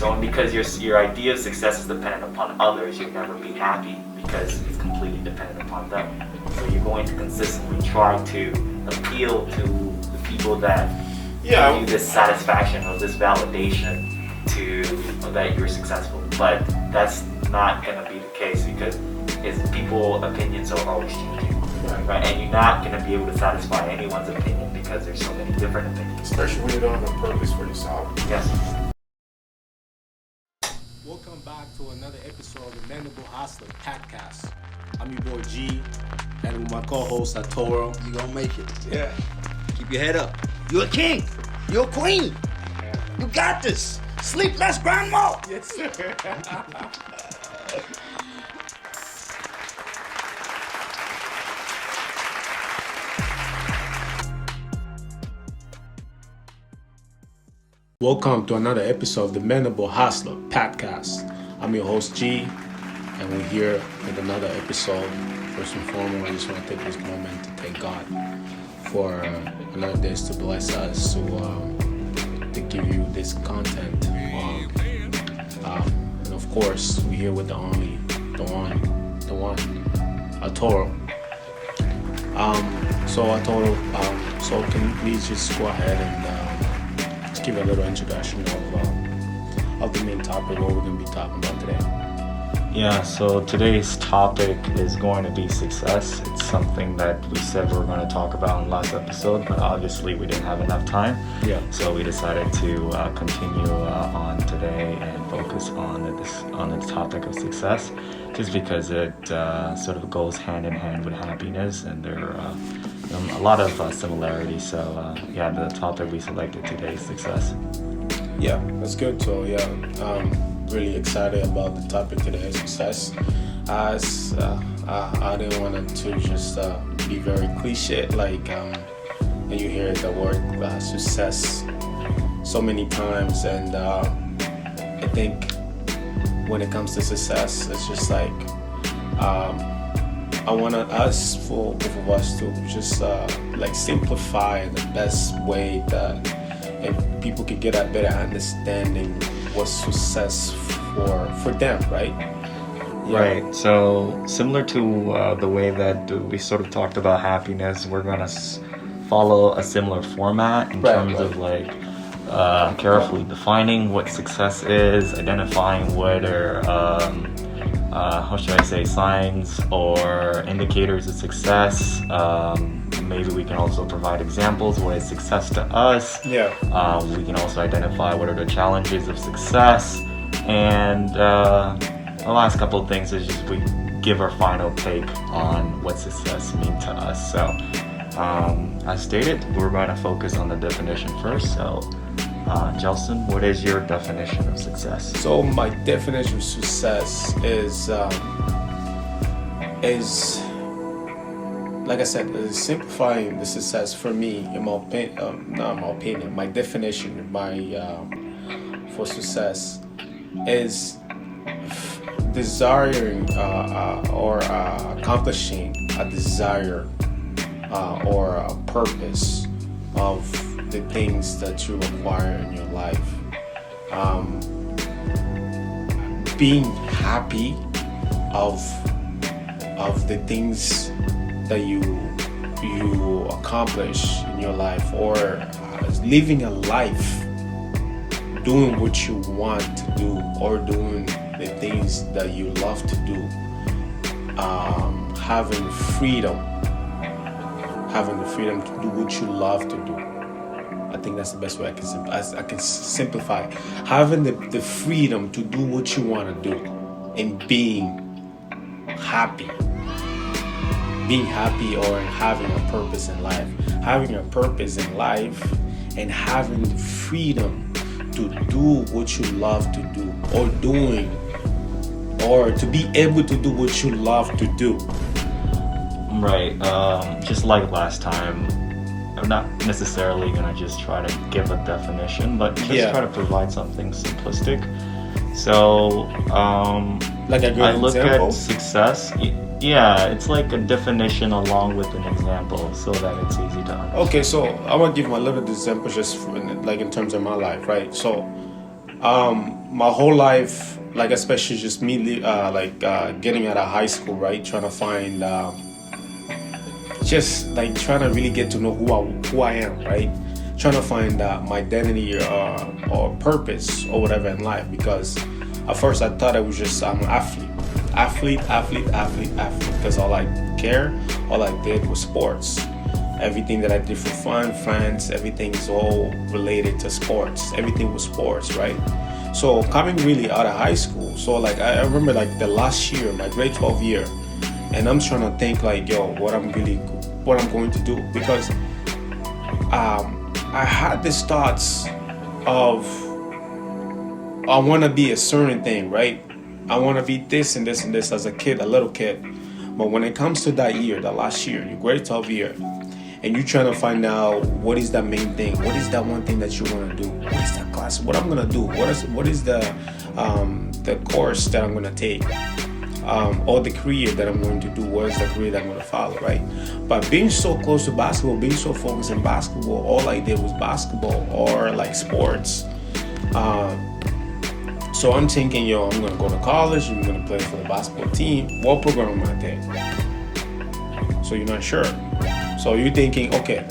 So because your idea of success is dependent upon others, you'll never be happy because it's completely dependent upon them. So you're going to consistently try to appeal to the people that give you this satisfaction or this validation that you're successful. But that's not going to be the case because people's opinions are always changing. Right? And you're not going to be able to satisfy anyone's opinion because there's so many different opinions. Especially when you don't have a purpose for yourself. Yes. Welcome back to another episode of the Mendable podcast. I'm your boy G, and with my co-host Arturo. You gonna make it. Yeah. Keep your head up. You're a king. You're a queen. You got this. Sleepless grandma. Yes, sir. Welcome to another episode of the Mendable podcast. I'm your host G, and we're here with another episode. First and foremost, I just want to take this moment to thank God for another day to bless us to give you this content. And of course, we're here with the one, Arturo. So Arturo, so can you please just go ahead and just give a little introduction of the main topic, what we're going to be talking about today? Yeah, so today's topic is going to be success. It's something that we said we were going to talk about in the last episode, but obviously we didn't have enough time. Yeah. So we decided to continue on today and focus on the topic of success, just because it sort of goes hand in hand with happiness, and there are a lot of similarities. So the topic we selected today is success. Yeah, that's good. So really excited about the topic today, success. As I didn't want it to just be very cliche, and you hear the word success so many times, and I think when it comes to success, it's just like I want us, for both of us, to just simplify the best way that if people could get a better understanding what's success for them, right? Yeah. Right. So similar to the way that we sort of talked about happiness, we're going to follow a similar format in terms of carefully defining what success is, identifying what are signs or indicators of success. Maybe we can also provide examples what is success to us. Yeah. We can also identify what are the challenges of success, and the last couple of things is just we give our final take on what success means to us. So as stated, we're going to focus on the definition first. So Jelson, what is your definition of success? So my definition of success is like I said, simplifying the success for me, in my opinion, my definition, for success is desiring or accomplishing a desire or a purpose of the things that you require in your life. Being happy of the things that you accomplish in your life, or living a life doing what you want to do, or doing the things that you love to do, having the freedom to do what you love to do. I think that's the best way I can simplify it. Having the freedom to do what you want to do, and being happy or having a purpose in life. Having a purpose in life and having the freedom to do what you love to do, or to be able to do what you love to do. Right. Just like last time, I'm not necessarily going to just try to give a definition, but just try to provide something simplistic. So, like a good I look example? at success. Yeah, it's like a definition along with an example, so that it's easy to understand. Okay, so I want to give my little example just in terms of my life, right? So My whole life, like especially just me, getting out of high school, right? Trying to find, just like trying to really get to know who I am, right? Trying to find my identity or purpose or whatever in life. Because at first I thought I was just I'm an athlete. Because all I did was sports. Everything that I did for fun, friends, everything is all related to sports. Everything was sports, right? So coming really out of high school, so like I remember like the last year, my grade 12 year, and I'm trying to think like, what I'm going to do, because I had these thoughts of I want to be a certain thing, right? I want to be this and this and this as a little kid. But when it comes to that year, the last year, your grade 12 year, and you're trying to find out what is that main thing, what is that one thing that you want to do, what is that class, what I'm gonna do, what is the course that I'm gonna take, or the career that I'm going to do, what is the career that I'm gonna follow, right? But being so close to basketball, being so focused on basketball, all I did was basketball or like sports. So I'm thinking, I'm gonna go to college, I'm gonna play for the basketball team. What program am I gonna take? So you're not sure. So you're thinking, okay,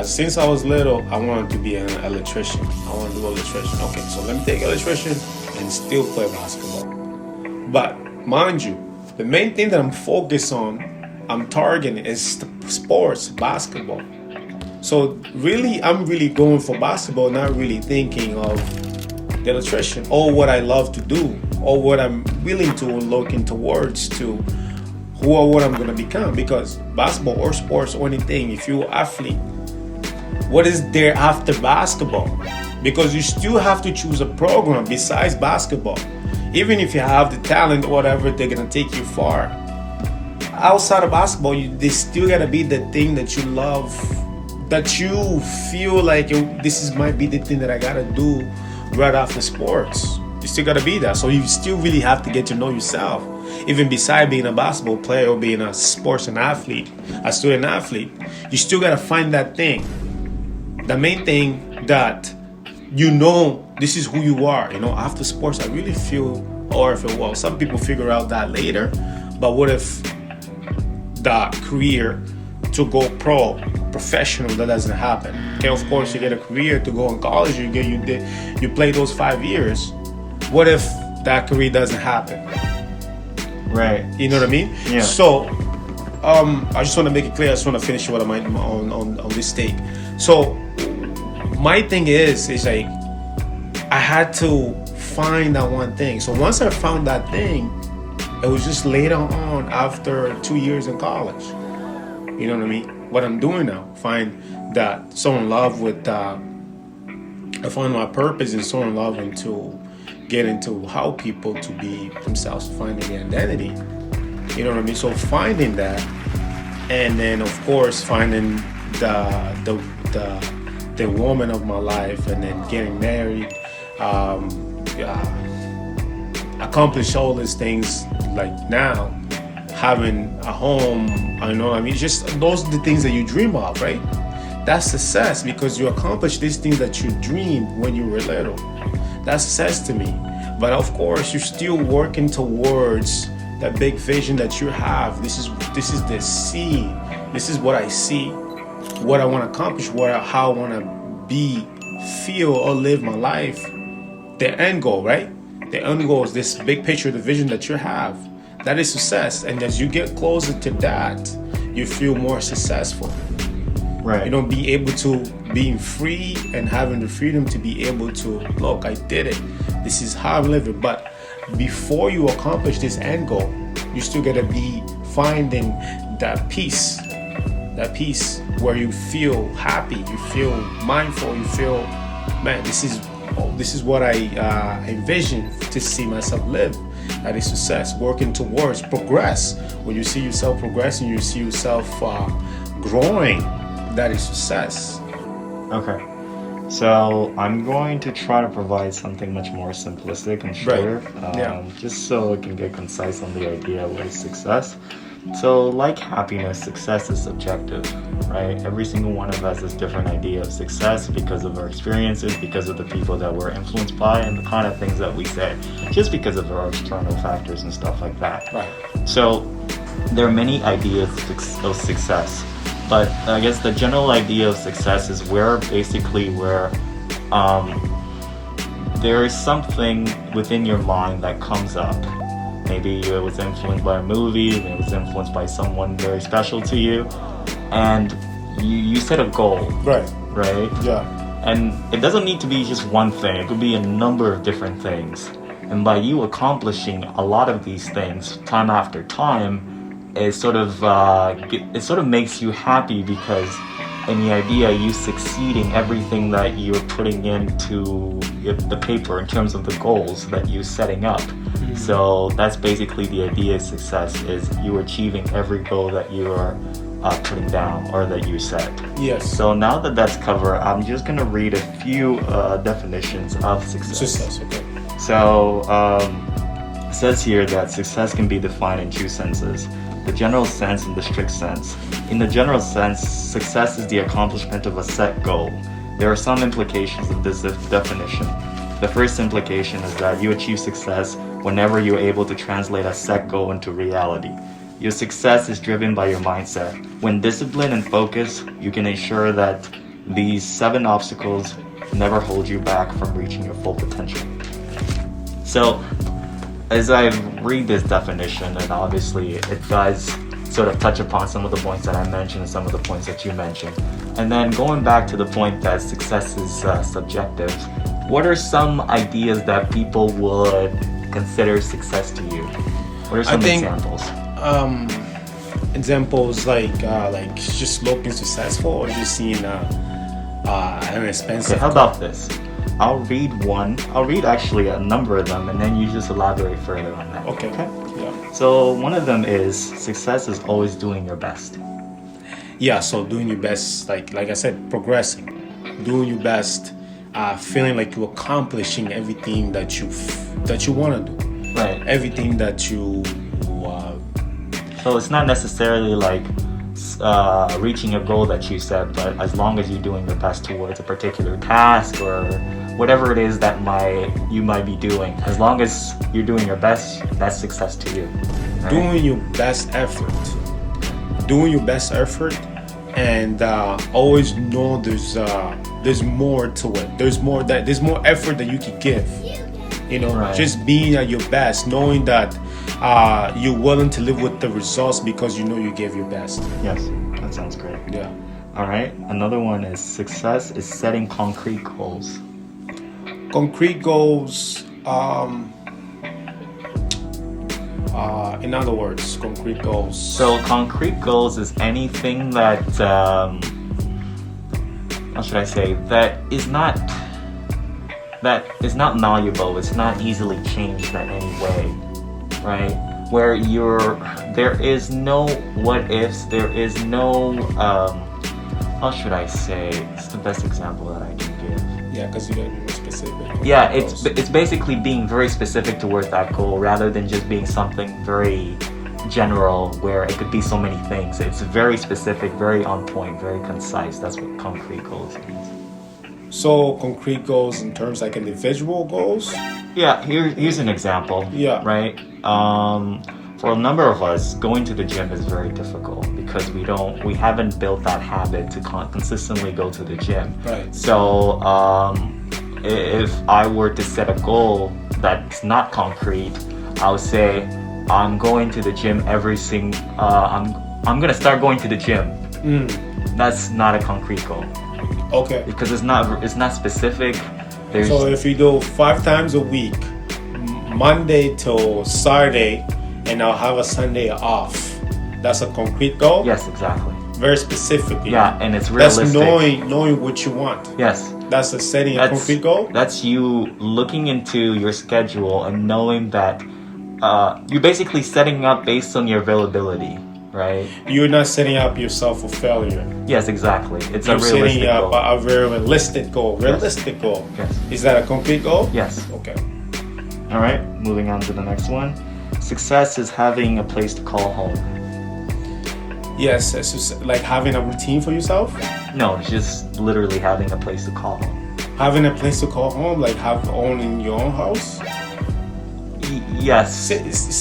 since I was little, I wanted to be an electrician. I want to do electrician. Okay, so let me take electrician and still play basketball. But mind you, the main thing that I'm focused on, I'm targeting is sports, basketball. So really, I'm really going for basketball, not really thinking of the electrician or what I love to do or what I'm willing to looking towards to who or what I'm going to become. Because basketball or sports or anything, if you're an athlete, what is there after basketball? Because you still have to choose a program besides basketball. Even if you have the talent or whatever, they're going to take you far. Outside of basketball, they still got to be the thing that you love, that you feel like this might be the thing that I got to do right after sports. You still got to be that. So you still really have to get to know yourself. Even beside being a basketball player or being a sports and athlete, a student athlete, you still got to find that thing. The main thing that this is who you are. After sports, I really feel, some people figure out that later, but what if the career to go professional, that doesn't happen? Okay, of course, you get a career to go in college, you play those 5 years. What if that career doesn't happen? Right. You know what I mean? Yeah. So, I just want to make it clear. I just want to finish what I'm on this take. So, my thing is like, I had to find that one thing. So once I found that thing, it was just later on after 2 years in college. You know what I mean? What I'm doing now, find that so in love with, I find my purpose and so in love into get into how people to be themselves, finding their identity. You know what I mean? So finding that, and then of course finding the woman of my life, and then getting married, accomplish all these things, like now having a home. I know, I mean, just those are the things that you dream of, right? That's success, because you accomplish these things that you dreamed when you were little. That's success to me. But of course, you're still working towards that big vision that you have. This is the seed. This is what I see, what I want to accomplish, how I want to be, feel, or live my life. The end goal, right? The end goal is this big picture, the vision that you have. That is success. And as you get closer to that, you feel more successful. Right. Be able to being free and having the freedom to be able to, look, I did it. This is how I'm living. But before you accomplish this end goal, you still gotta be finding that peace where you feel happy, you feel mindful, you feel, man, this is what I envision to see myself live. That is success, working towards progress. When you see yourself progressing, you see yourself growing, that is success. Okay. So I'm going to try to provide something much more simplistic and shorter, Right. Yeah. just so it can get concise on the idea of what is success. So, like happiness, success is subjective, right? Every single one of us has different idea of success because of our experiences, because of the people that we're influenced by, and the kind of things that we say, just because of our external factors and stuff like that. Right. So, there are many ideas of success, but I guess the general idea of success is where there is something within your mind that comes up. Maybe it was influenced by a movie, maybe it was influenced by someone very special to you, and you set a goal, Right. right? Yeah. And it doesn't need to be just one thing, it could be a number of different things. And by you accomplishing a lot of these things time after time, it sort of makes you happy, because in the idea you succeeding everything that you're putting into the paper in terms of the goals that you're setting up. So that's basically the idea of success, is you achieving every goal that you are putting down or that you set. Yes. So now that that's covered, I'm just going to read a few definitions of success. Success. Okay. So it says here that success can be defined in two senses: the general sense and the strict sense. In the general sense, success is the accomplishment of a set goal. There are some implications of this definition. The first implication is that you achieve success whenever you're able to translate a set goal into reality. Your success is driven by your mindset. When disciplined and focused, you can ensure that these 7 obstacles never hold you back from reaching your full potential. So, as I read this definition, and obviously it does sort of touch upon some of the points that I mentioned and some of the points that you mentioned. And then going back to the point that success is subjective, what are some ideas that people would consider success to you? What are some examples? Examples like just looking successful, or just seeing an expensive. Okay, how about this? I'll read actually a number of them, and then you just elaborate further on that. Okay. Yeah. So one of them is success is always doing your best. Yeah. So doing your best, like I said, progressing, doing your best, feeling like you're accomplishing everything that you want to do. Right. Everything that you. So it's not necessarily like reaching a goal that you set, but as long as you're doing your best towards a particular task or whatever it is that you might be doing, as long as you're doing your best, that's success to you. Right? Doing your best effort, and always know there's more to it. There's more effort that you can give. You know, Right. Just being at your best, knowing that you're willing to live with the results because you know you gave your best. Yes, that sounds great. Yeah. All right. Another one is success is setting concrete goals. Concrete goals. In other words, concrete goals. So concrete goals is anything that how should I say, that is not malleable. It's not easily changed in any way, right? Where there is no what ifs. There is no how should I say? It's the best example that I can give. Yeah, because you gotta be more specific. Yeah, it's basically being very specific towards that goal rather than just being something very general where it could be so many things. It's very specific, very on point, very concise. That's what concrete goals means. So concrete goals in terms like individual goals. Yeah, here's an example. Yeah. Right. For a number of us, going to the gym is very difficult because we haven't built that habit to consistently go to the gym. Right. So if I were to set a goal that's not concrete, I would say I'm going to the gym I'm gonna start going to the gym. That's not a concrete goal. Okay. Because it's not specific. So if you do 5 times a week, Monday till Saturday, and I'll have a Sunday off, that's a concrete goal? Yes, exactly. Very specific. Yeah, and it's realistic. That's knowing what you want. Yes. That's setting a concrete goal? That's you looking into your schedule and knowing that you're basically setting up based on your availability, right? You're not setting up yourself for failure. Yes, exactly. It's You're a realistic setting up goal. a very realistic goal. Realistic goal. Yes. Is that a concrete goal? Yes. Okay. All right, moving on to the next one. Success is having a place to call home. Yes, like having a routine for yourself, No, it's just literally having a place to call home. having a place to call home, like owning your own house. Yes.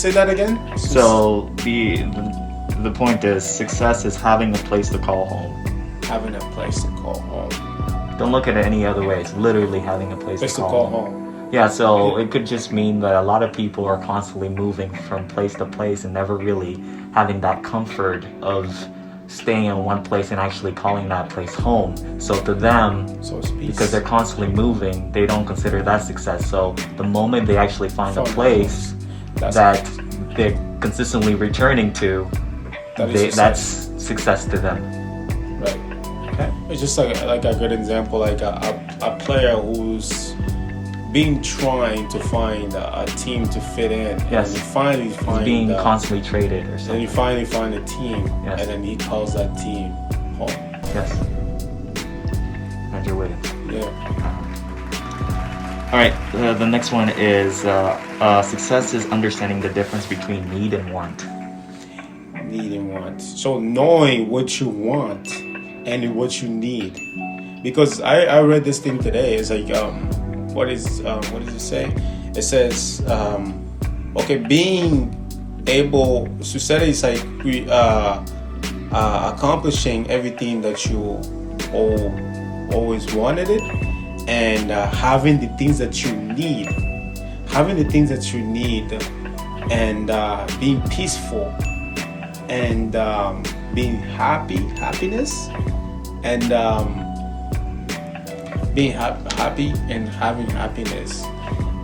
Say that again. So the point is, success is having a place to call home. Having a place to call home. Don't look at it any other way. It's literally having a place to call home. Yeah, so it could just mean that a lot of people are constantly moving from place to place and never really having that comfort of staying in one place and actually calling that place home. So to them, So it's peace. because they're constantly moving, they don't consider that success. So the moment they actually find a place that they're consistently returning to, that's success to them. Right. Okay. It's just like a good example, like a player who's trying to find a team to fit in. Yes. And you finally find Being constantly traded or and something. you finally find a team, Yes. and then he calls that team home. Yes. Andrew Wiggins. Yeah. All right. The next one is success is understanding the difference between need and want. Need and want. So knowing what you want and what you need. Because I read this thing today. It's like what does it say? It says being able to say it's like accomplishing everything that you always wanted it, and having the things that you need, and being peaceful, and being happiness, and being happy and having happiness,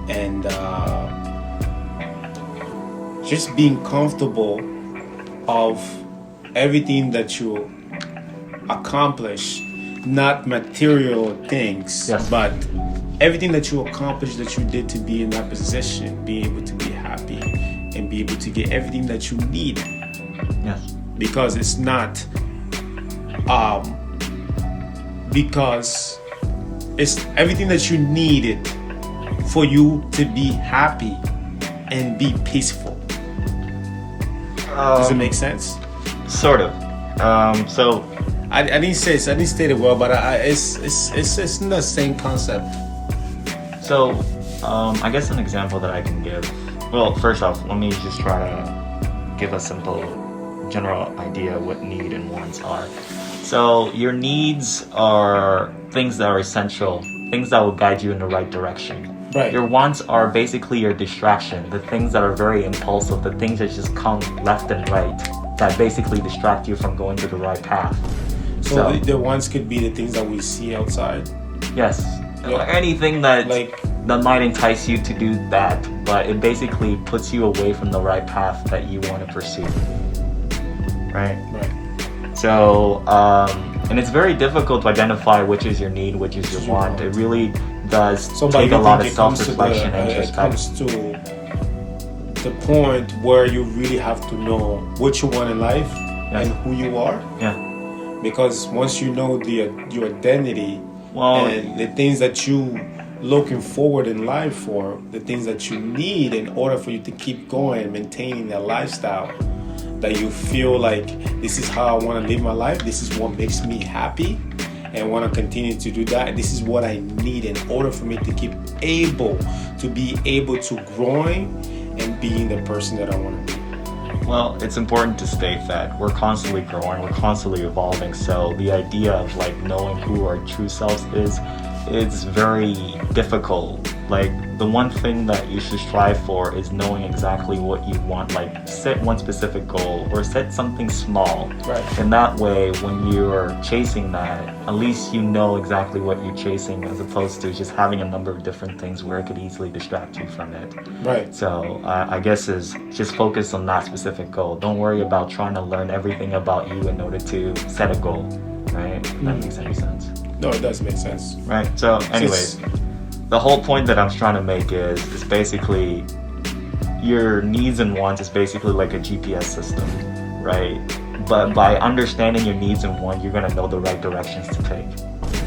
and just being comfortable of everything that you accomplish, not material things, Yes. but everything that you accomplished, that you did to be in that position, be able to be happy and be able to get everything that you need. Yes. Because it's not because it's everything that you needed for you to be happy and be peaceful. Does it make sense? Sort of. So I didn't state it well, but it's in the same concept. So, I guess an example that I can give. Well, first off, let me just try to give a simple general idea of what need and wants are. So, your needs are things that are essential, things that will guide you in the right direction. Right. Your wants are basically your distraction, the things that are very impulsive, the things that just come left and right, that basically distract you from going to the right path. So the wants could be the things that we see outside. Yes. Yeah. Anything that might entice you to do that, but it basically puts you away from the right path that you want to pursue. Right? Right. So, and it's very difficult to identify which is your need, which is your want. It really does take a lot of self-reflection and it comes to the point where you really have to know what you want in life and who you are. Yeah. Because once you know your identity and the things that you looking forward in life for, the things that you need in order for you to keep going and maintaining that lifestyle, that you feel like this is how I want to live my life, this is what makes me happy, and want to continue to do that. This is what I need in order for me to keep able to growing and being the person that I want to be. Well, it's important to state that we're constantly growing, we're constantly evolving. So the idea of knowing who our true selves is, it's very difficult. The one thing that you should strive for is knowing exactly what you want. Set one specific goal or set something small. Right. And that way, when you're chasing that, at least you know exactly what you're chasing, as opposed to just having a number of different things where it could easily distract you from it. Right. So I guess is just focus on that specific goal. Don't worry about trying to learn everything about you in order to set a goal. Right? If that makes any sense. No, it does make sense. Right. So anyways, the whole point that I'm trying to make is basically your needs and wants is basically like a GPS system, right? But by understanding your needs and wants, you're gonna know the right directions to take.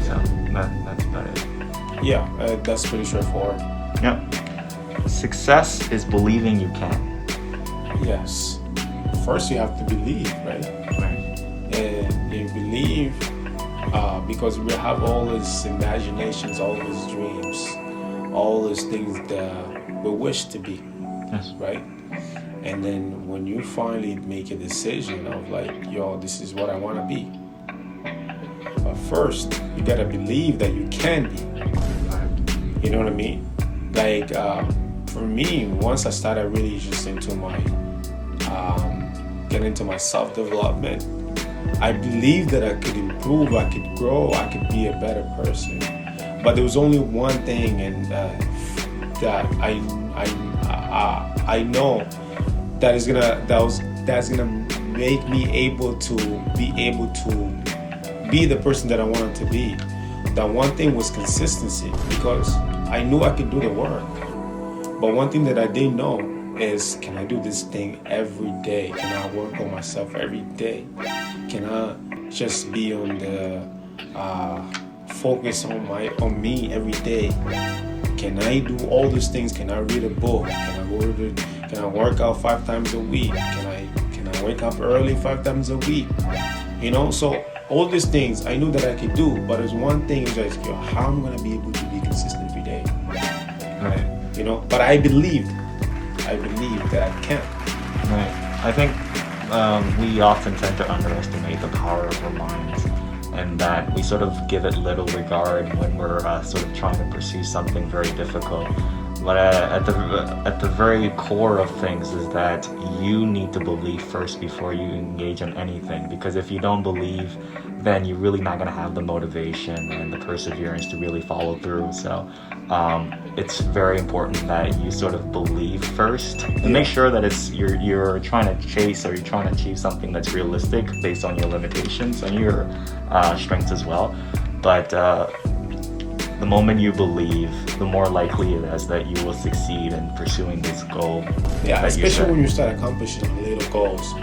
So that's about it. Yeah, that's pretty straightforward. Yep. Success is believing you can. Yes. First, you have to believe, right? Right. me, because we have all these imaginations, all these dreams, all these things that we wish to be, Yes. right? And then when you finally make a decision of like, yo, this is what I want to be. But first, you gotta believe that you can be. You know what I mean? Like, for me, once I started really just into my, getting into my self-development, I believed that I could improve, I could grow, I could be a better person. But there was only one thing, and that I know that's gonna make me able to be the person that I wanted to be. That one thing was consistency, because I knew I could do the work. But one thing that I didn't know is, can I do this thing every day? Can I work on myself every day? Can I just be on the focus on me every day? Can I do all these things? Can I read a book? Can I work out 5 times a week? Can I wake up early 5 times a week? You know, so all these things I knew that I could do, but there's one thing is like, yo, how am I gonna be able to be consistent every day? Right. You know, but I believed that I can. Right. I think we often tend to underestimate the power of our minds, and that we sort of give it little regard when we're sort of trying to pursue something very difficult. But at the very core of things is that you need to believe first before you engage in anything. Because if you don't believe, then you're really not going to have the motivation and the perseverance to really follow through. So it's very important that you sort of believe first, and make sure that you're trying to chase, or you're trying to achieve something that's realistic based on your limitations and your strengths as well. But the moment you believe, the more likely it is that you will succeed in pursuing this goal. Yeah, especially when you start accomplishing little goals.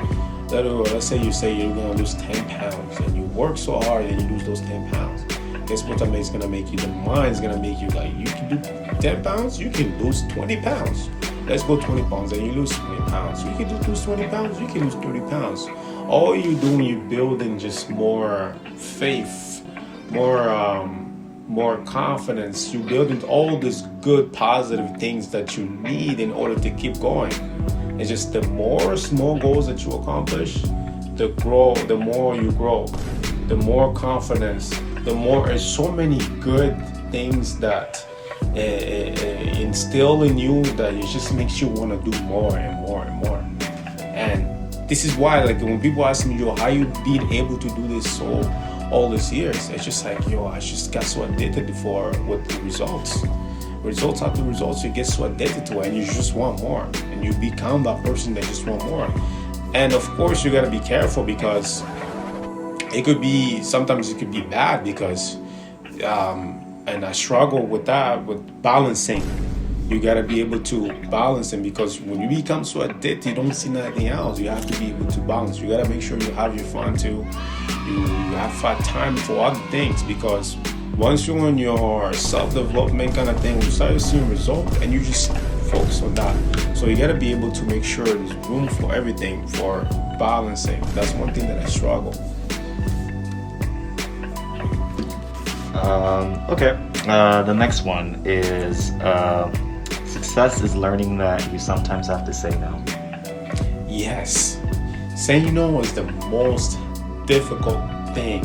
Let's say you're gonna lose 10 pounds, and you work so hard and you lose those 10 pounds. Guess what that is gonna make you? The mind's gonna make you like, you can do 10 pounds, you can lose 20 pounds. Let's go 20 pounds and you lose 20 pounds. You can lose 20 pounds, you can lose 30 pounds. All you're doing, you're building just more faith, more confidence. You're building all these good, positive things that you need in order to keep going. It's just the more small goals that you accomplish, the more you grow, the more confidence, the more. There's so many good things that instill in you that it just makes you want to do more and more and more. And this is why, like, when people ask me, yo, how you been able to do this all these years, it's just like, yo, I just got so addicted with the results after results. You get so addicted to it, and you just want more, and you become that person that just want more. And of course, you got to be careful, because sometimes it could be bad, because and I struggle with that, with balancing. You got to be able to balance it, because when you become so addicted, you don't see nothing else. You have to be able to balance. You got to make sure you have your fun too. You have time for other things, because once you're on your self-development kind of thing, you start seeing results, and you just focus on that. So you got to be able to make sure there's room for everything, for balancing. That's one thing that I struggle. Okay. The next one is success is learning that you sometimes have to say no. Yes. Saying no is the most difficult thing,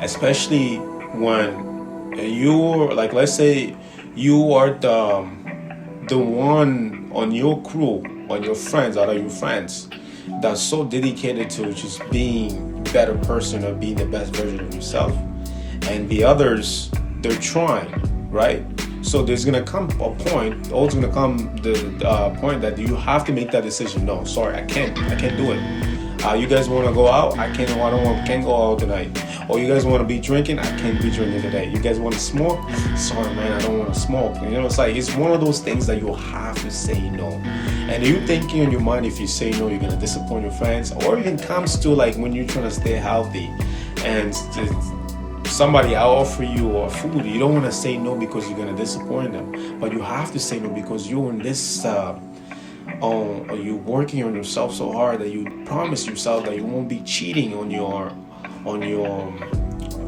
especially when you're like, let's say you are the one on your crew, on your friends, out of your friends, that's so dedicated to just being a better person or being the best version of yourself, and the others, they're trying, right? So there's gonna come a point, always gonna come the point that you have to make that decision. No, sorry, I can't do it. You guys want to go out? Can't go out tonight. Or you guys want to be drinking? I can't be drinking today. You guys want to smoke? Sorry, man, I don't want to smoke. You know, it's like, it's one of those things that you have to say no. And you thinking in your mind, if you say no, you're gonna disappoint your friends. Or even comes to like when you're trying to stay healthy, and somebody offer you or food, you don't want to say no because you're gonna disappoint them. But you have to say no because you're in this. You're working on yourself so hard that you promise yourself that you won't be cheating on your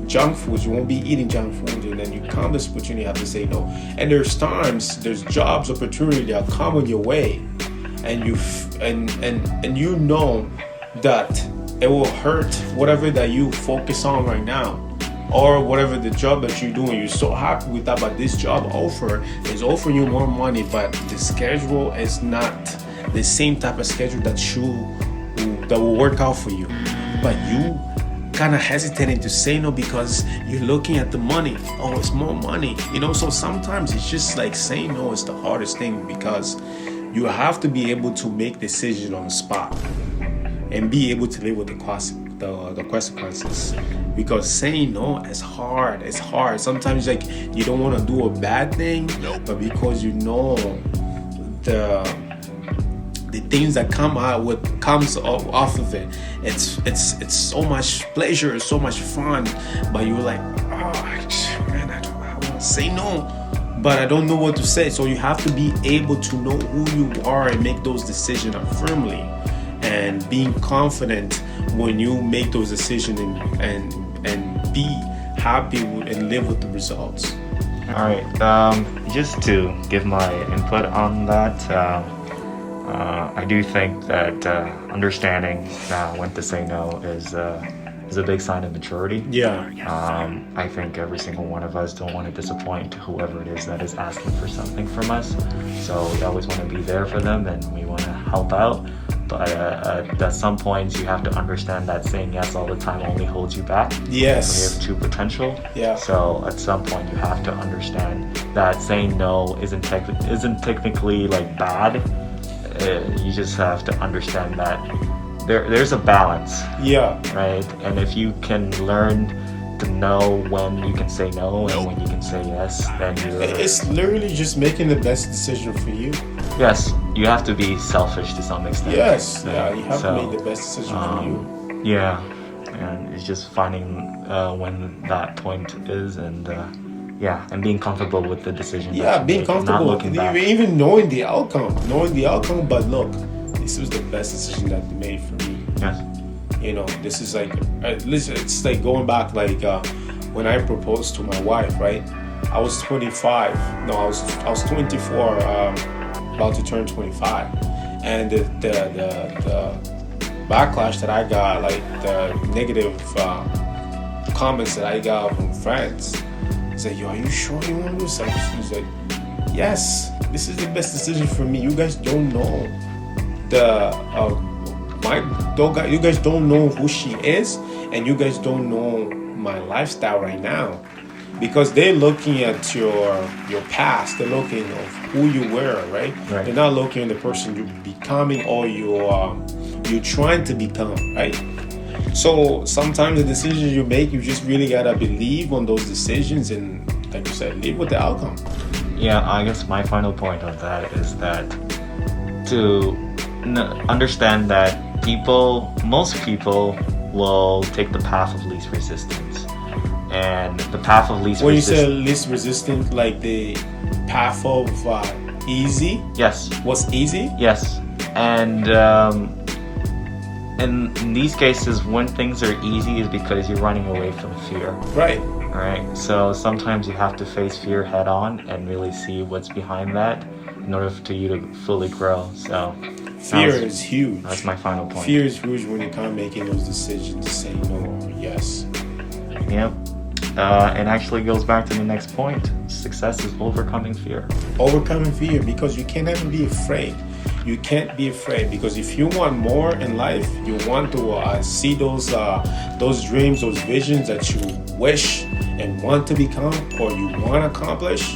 junk foods. You won't be eating junk food, and then you come this opportunity, you have to say no. And there's jobs opportunity that are coming your way, and you know that it will hurt whatever that you focus on right now, or whatever the job that you're doing. You're so happy with that, but this job offer is offering you more money, but the schedule is not the same type of schedule that will work out for you. But you kind of hesitating to say no because you're looking at the money. Oh, it's more money, so sometimes it's just like saying no is the hardest thing, because you have to be able to make decisions on the spot and be able to live with the consequences, because saying no is hard. It's hard sometimes. Like, you don't want to do a bad thing, but because the things that comes off of it, it's so much pleasure, so much fun, but you're like, oh man, I want to say no, but I don't know what to say. So you have to be able to know who you are and make those decisions firmly, and being confident when you make those decisions, and be happy and live with the results. All right, just to give my input on that, I do think that understanding when to say no is a big sign of maturity. Yeah. I think every single one of us don't want to disappoint whoever it is that is asking for something from us. So we always want to be there for them, and we want to help out. But at some points, you have to understand that saying yes all the time only holds you back. Yes. When you have true potential. Yeah. So at some point, you have to understand that saying no isn't technically like bad. You just have to understand that there's a balance. Yeah. Right? And if you can learn to know when you can say no and when you can say yes, then it's literally just making the best decision for you. Yes, you have to be selfish to some extent. Yes, yeah, you have to make the best decision for you. Yeah, and it's just finding when that point is, and and being comfortable with the decision. Yeah, being comfortable, even knowing the outcome. But look, this was the best decision that they made for me. Yes. This is like, it's like going back, like when I proposed to my wife, right? I was 25. No, I was 24. About to turn 25, and the backlash that I got, like the negative comments that I got from friends, it's like, yo, are you sure you want to do something? He's like, yes, this is the best decision for me. You guys don't know you guys don't know who she is, and you guys don't know my lifestyle right now. Because they're looking at your past, they're looking at who you were, right? They're not looking at the person you're becoming or you're trying to become, right? So sometimes the decisions you make, you just really gotta believe on those decisions, and like you said, live with the outcome. Yeah, I guess my final point on that is that to understand that most people will take the path of least resistance. And the path of least resistance. When you say least resistant, like the path of easy? Yes. What's easy? Yes. And in these cases, when things are easy is because you're running away from fear. Right. Right. So sometimes you have to face fear head on and really see what's behind that in order for you to fully grow. So fear is huge. That's my final point. Fear is huge when you're kind of making those decisions to say no or yes. Yep. And actually goes back to the next point. Success is overcoming fear. Overcoming fear, because you can't ever be afraid. You can't be afraid, because if you want more in life, you want to see those dreams, those visions that you wish and want to become or you want to accomplish,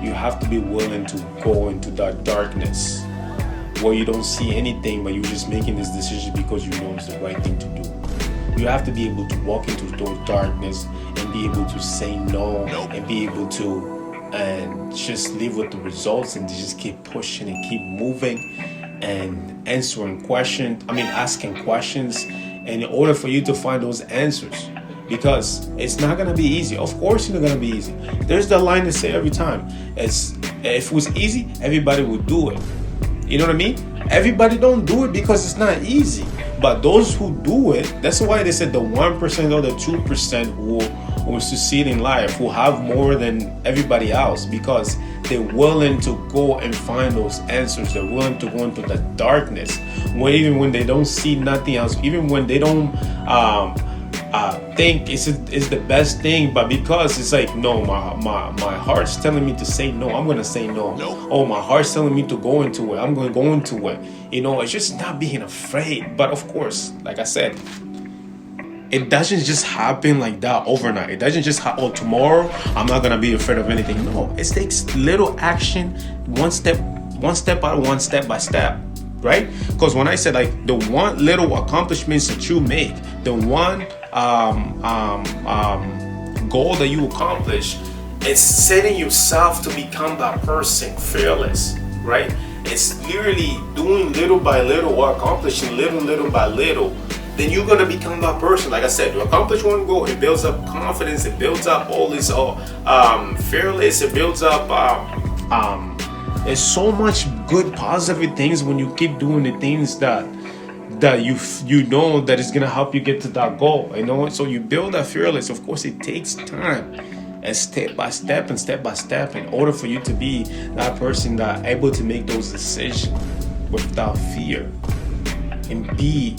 you have to be willing to go into that darkness where you don't see anything, but you're just making this decision because you know it's the right thing to do. You have to be able to walk into those darkness and be able to say no and be able to and just live with the results and just keep pushing and keep moving and asking questions. And in order for you to find those answers, because it's not going to be easy. Of course it's not going to be easy. There's the line to say every time. If it was easy, everybody would do it. You know what I mean? Everybody don't do it because it's not easy. But those who do it, that's why they said the 1% or the 2% will succeed in life, will have more than everybody else, because they're willing to go and find those answers. They're willing to go into the darkness, even when they don't see nothing else, even when they don't think it's the best thing, but because it's like, no, my heart's telling me to say no, I'm gonna say no. Oh, my heart's telling me to go into it, I'm gonna go into it. It's just not being afraid. But of course, like I said, it doesn't just happen like that overnight. It doesn't just happen, tomorrow I'm not gonna be afraid of anything. No, it takes little action, one step by step. Right? Because when I said, like, the one little accomplishments that you make, the one goal that you accomplish, it's setting yourself to become that person, fearless, right? It's literally doing little by little, or accomplishing little by little. Then you're gonna become that person. Like I said, you accomplish one goal, it builds up confidence, it builds up all this fearless, it builds up there's so much good positive things when you keep doing the things that you know that is gonna help you get to that goal. So you build that fearless. Of course, it takes time, and step by step in order for you to be that person that able to make those decisions without fear and be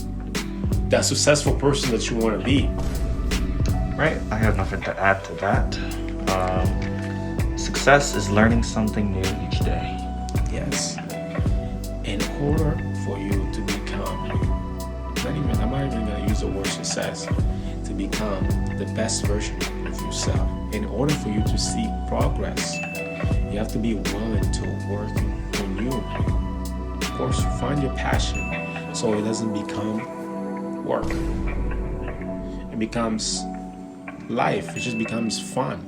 that successful person that you want to be. Right, I have nothing to add to that. Success is learning something new each day. Yes. In order for you to become, I'm not even going to use the word success, to become the best version of yourself, in order for you to see progress, you have to be willing to work on you. Of course, you find your passion so it doesn't become work. It becomes life. It just becomes fun.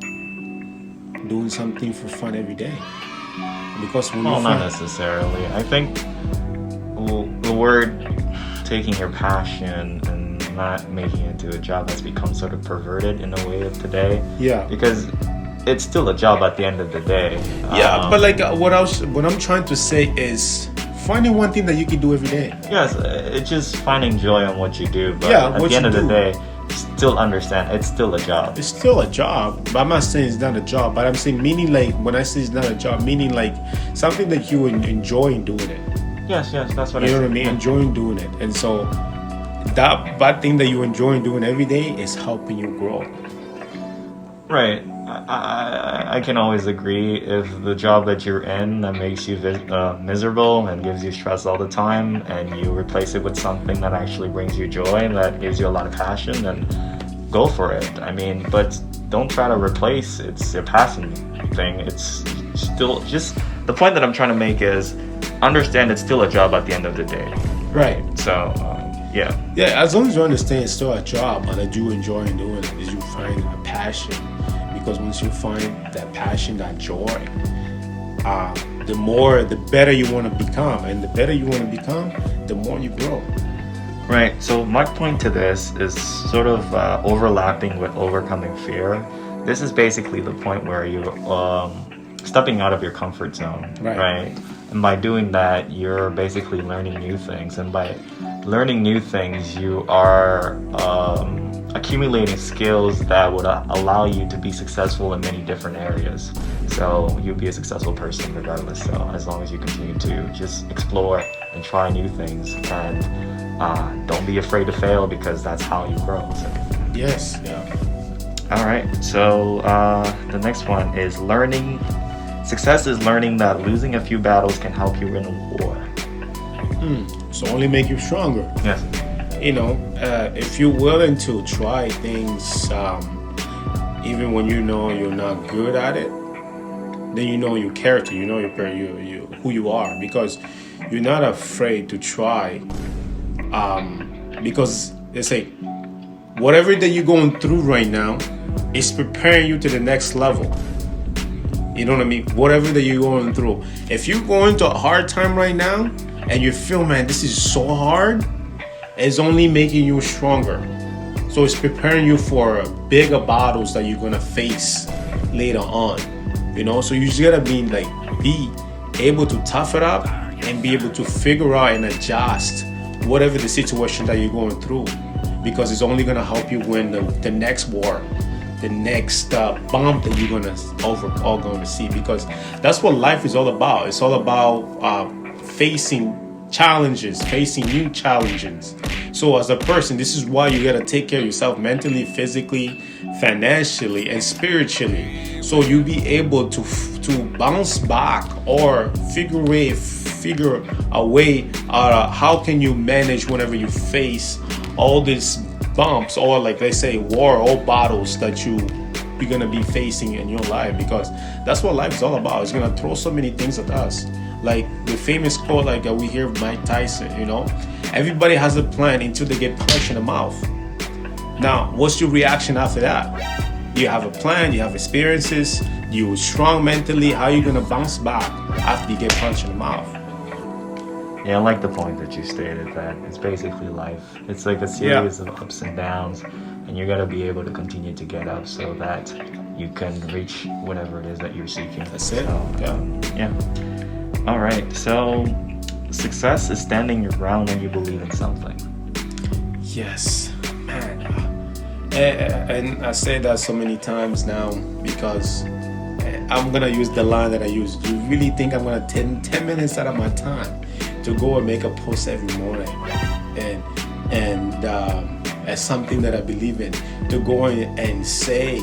Doing something for fun every day. Because when not necessarily. I think the word taking your passion and not making it into a job has become sort of perverted in a way of today. Yeah. Because it's still a job at the end of the day. Yeah, but like what I'm trying to say is finding one thing that you can do every day. Yes, it's just finding joy in what you do. But yeah, at the end of the day, still understand it's still a job. It's still a job, but I'm not saying it's not a job. But I'm saying, meaning, like, when I say it's not a job, meaning like something that you enjoy in doing it. Yes, that's what you know what I mean. Enjoying doing it, and so that bad thing that you enjoy doing every day is helping you grow. Right. I can always agree. If the job that you're in that makes you miserable and gives you stress all the time, and you replace it with something that actually brings you joy and that gives you a lot of passion, then go for it. I mean, but don't try to replace your passion thing. It's still just the point that I'm trying to make is understand it's still a job at the end of the day. Right. So yeah. Yeah, as long as you understand it's still a job, but that you enjoy doing it, is you find a passion. Because once you find that passion, that joy, the better you want to become. And the better you want to become, the more you grow. Right. So my point to this is sort of overlapping with overcoming fear. This is basically the point where you're stepping out of your comfort zone. Right? And by doing that, you're basically learning new things. And by learning new things, you are accumulating skills that would allow you to be successful in many different areas. So you'll be a successful person regardless. So as long as you continue to just explore and try new things, and don't be afraid to fail, because that's how you grow. So. Yes. Yeah. All right. So the next one is learning. Success is learning that losing a few battles can help you win a war. So only make you stronger. Yes. If you're willing to try things, even when you know you're not good at it, then you know your character, you know you who you are, because you're not afraid to try. Because they say whatever that you're going through right now is preparing you to the next level. You know what I mean? Whatever that you're going through. If you're going to a hard time right now and you feel, man, this is so hard, it's only making you stronger. So it's preparing you for bigger battles that you're gonna face later on. So you just gotta be able to tough it up and be able to figure out and adjust whatever the situation that you're going through, because it's only gonna help you win the next war, the next bump that you're all gonna see. Because that's what life is all about. It's all about facing challenges, facing new challenges. So as a person, this is why you gotta take care of yourself mentally, physically, financially, and spiritually, so you'll be able to bounce back or figure a way how can you manage whenever you face all these bumps, or like they say, war or battles that you're gonna be facing in your life. Because that's what life is all about. It's gonna throw so many things at us. Like the famous quote, like we hear of Mike Tyson, everybody has a plan until they get punched in the mouth. Now, what's your reaction after that? You have a plan, you have experiences, you're strong mentally. How are you gonna bounce back after you get punched in the mouth? Yeah, I like the point that you stated, that it's basically life. It's like a series of ups and downs, and you gotta be able to continue to get up so that you can reach whatever it is that you're seeking. That's it. Yeah. All right. So, success is standing your ground when you believe in something. Yes, man. And I say that so many times now because I'm gonna use the line that I use. Do you really think I'm gonna 10 minutes out of my time to go and make a post every morning, and as something that I believe in, to go in and say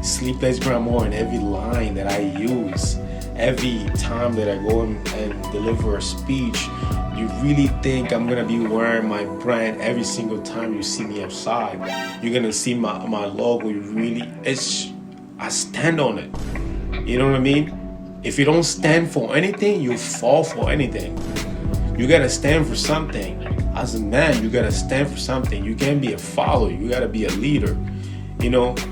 Sleepless Grandma in every line that I use, every time that I go and deliver a speech? You really think I'm gonna be wearing my brand every single time you see me outside? You're gonna see my logo. I stand on it. You know what I mean? If you don't stand for anything, you fall for anything. You gotta stand for something. As a man, you gotta stand for something. You can't be a follower. You gotta be a leader.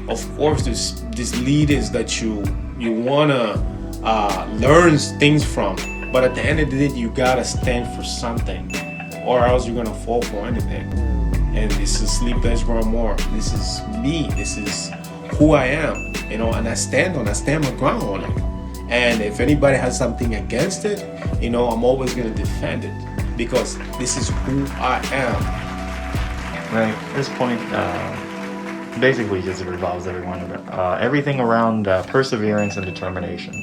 Of course, there's leaders that you wanna learn things from. But at the end of the day, you gotta stand for something, or else you're gonna fall for anything. And this is Sleepless Grandma. This is me. This is who I am. And I stand my ground on it. And if anybody has something against it, I'm always gonna defend it, because this is who I am. Right. This point basically just revolves everything around perseverance and determination.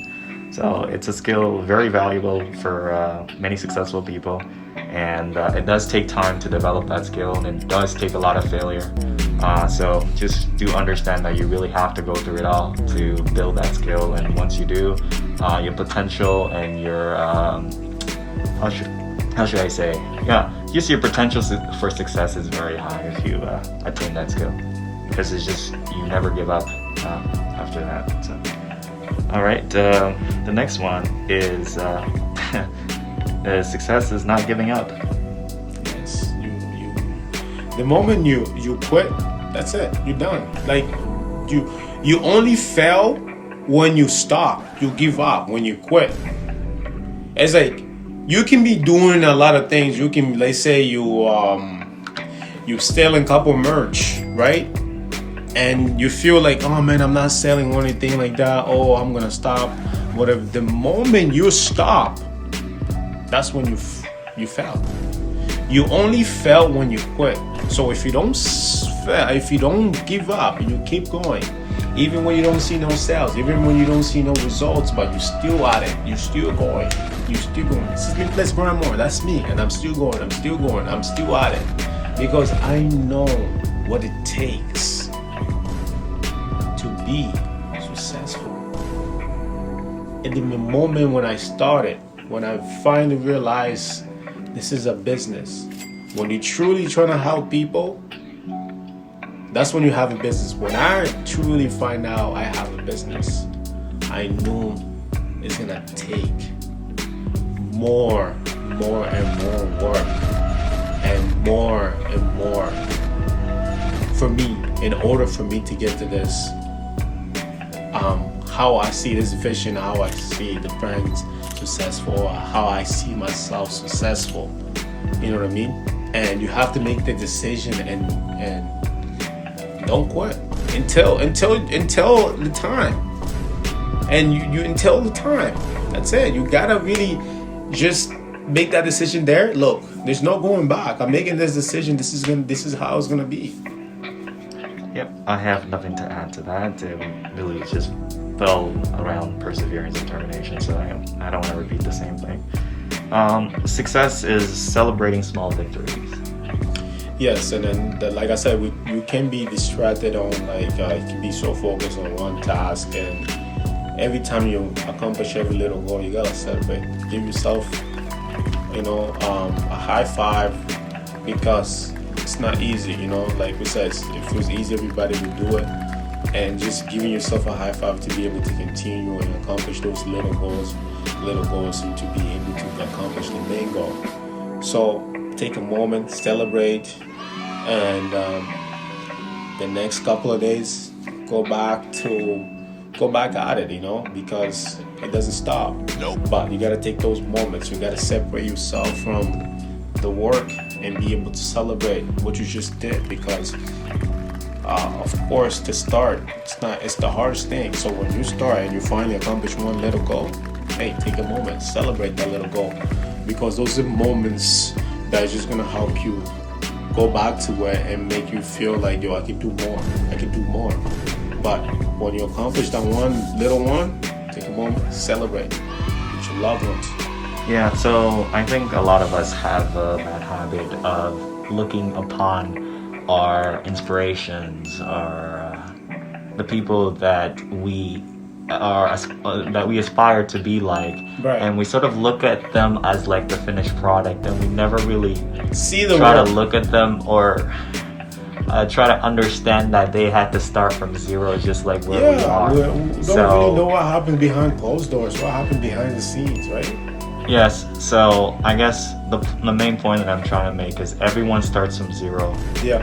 So it's a skill very valuable for many successful people, and it does take time to develop that skill, and it does take a lot of failure. So just do understand that you really have to go through it all to build that skill, and once you do, your potential and your how should I say? Just your potential for success is very high if you attain that skill, because it's just you never give up after that. So. All right, the next one is success is not giving up. Yes, the moment you quit, that's it. You're done. Like you only fail when you stop. You give up when you quit. It's like you can be doing a lot of things. You can, let's say you selling a couple merch, right? And you feel like, oh man, I'm not selling or anything like that. Oh, I'm gonna stop. Whatever. The moment you stop, that's when you fail. You only fail when you quit. So if you don't give up, and you keep going, even when you don't see no sales, even when you don't see no results, but you're still at it, you're still going. Sleepless Grandma, that's me, and I'm still going. I'm still at it, because I know what it takes to be successful. And in the moment when I started, when I finally realized this is a business, when you're truly trying to help people, that's when you have a business. When I truly find out I have a business, I knew it's gonna take more and more work and more for me, in order for me to get to this, how I see this vision, how I see the brand successful, how I see myself successful. You know what I mean? And you have to make the decision and don't quit until the time. And you until the time. That's it. You gotta really just make that decision there, look, there's no going back. I'm making this decision. This is how it's gonna be. Yep, I have nothing to add to that. It really just fell around perseverance and determination, so I don't want to repeat the same thing. Success is celebrating small victories. Yes, and then like I said, you can be distracted on like you can be so focused on one task, and every time you accomplish every little goal, you gotta celebrate. Give yourself, a high five, because it's not easy. Like we said, if it was easy, everybody would do it. And just giving yourself a high five to be able to continue and accomplish those little goals, and to be able to accomplish the main goal. So take a moment, celebrate, and the next couple of days, go back at it, because it doesn't stop. Nope. But you gotta take those moments. You gotta separate yourself from the work and be able to celebrate what you just did, because of course, to start, it's the hardest thing. So when you start and you finally accomplish one little goal, hey, take a moment, celebrate that little goal, because those are moments that are just gonna help you go back to it and make you feel like, yo, I can do more. But when you accomplish that one little one, take a moment, celebrate with your loved ones. Yeah, so I think a lot of us have a bad habit of looking upon our inspirations, the people that we aspire to be like, right. And we sort of look at them as like the finished product, and we never really try to look at them or try to understand that they had to start from zero, just like where we are. We don't really know what happened behind closed doors, what happened behind the scenes, right? Yes, so I guess the main point that I'm trying to make is everyone starts from zero. Yeah.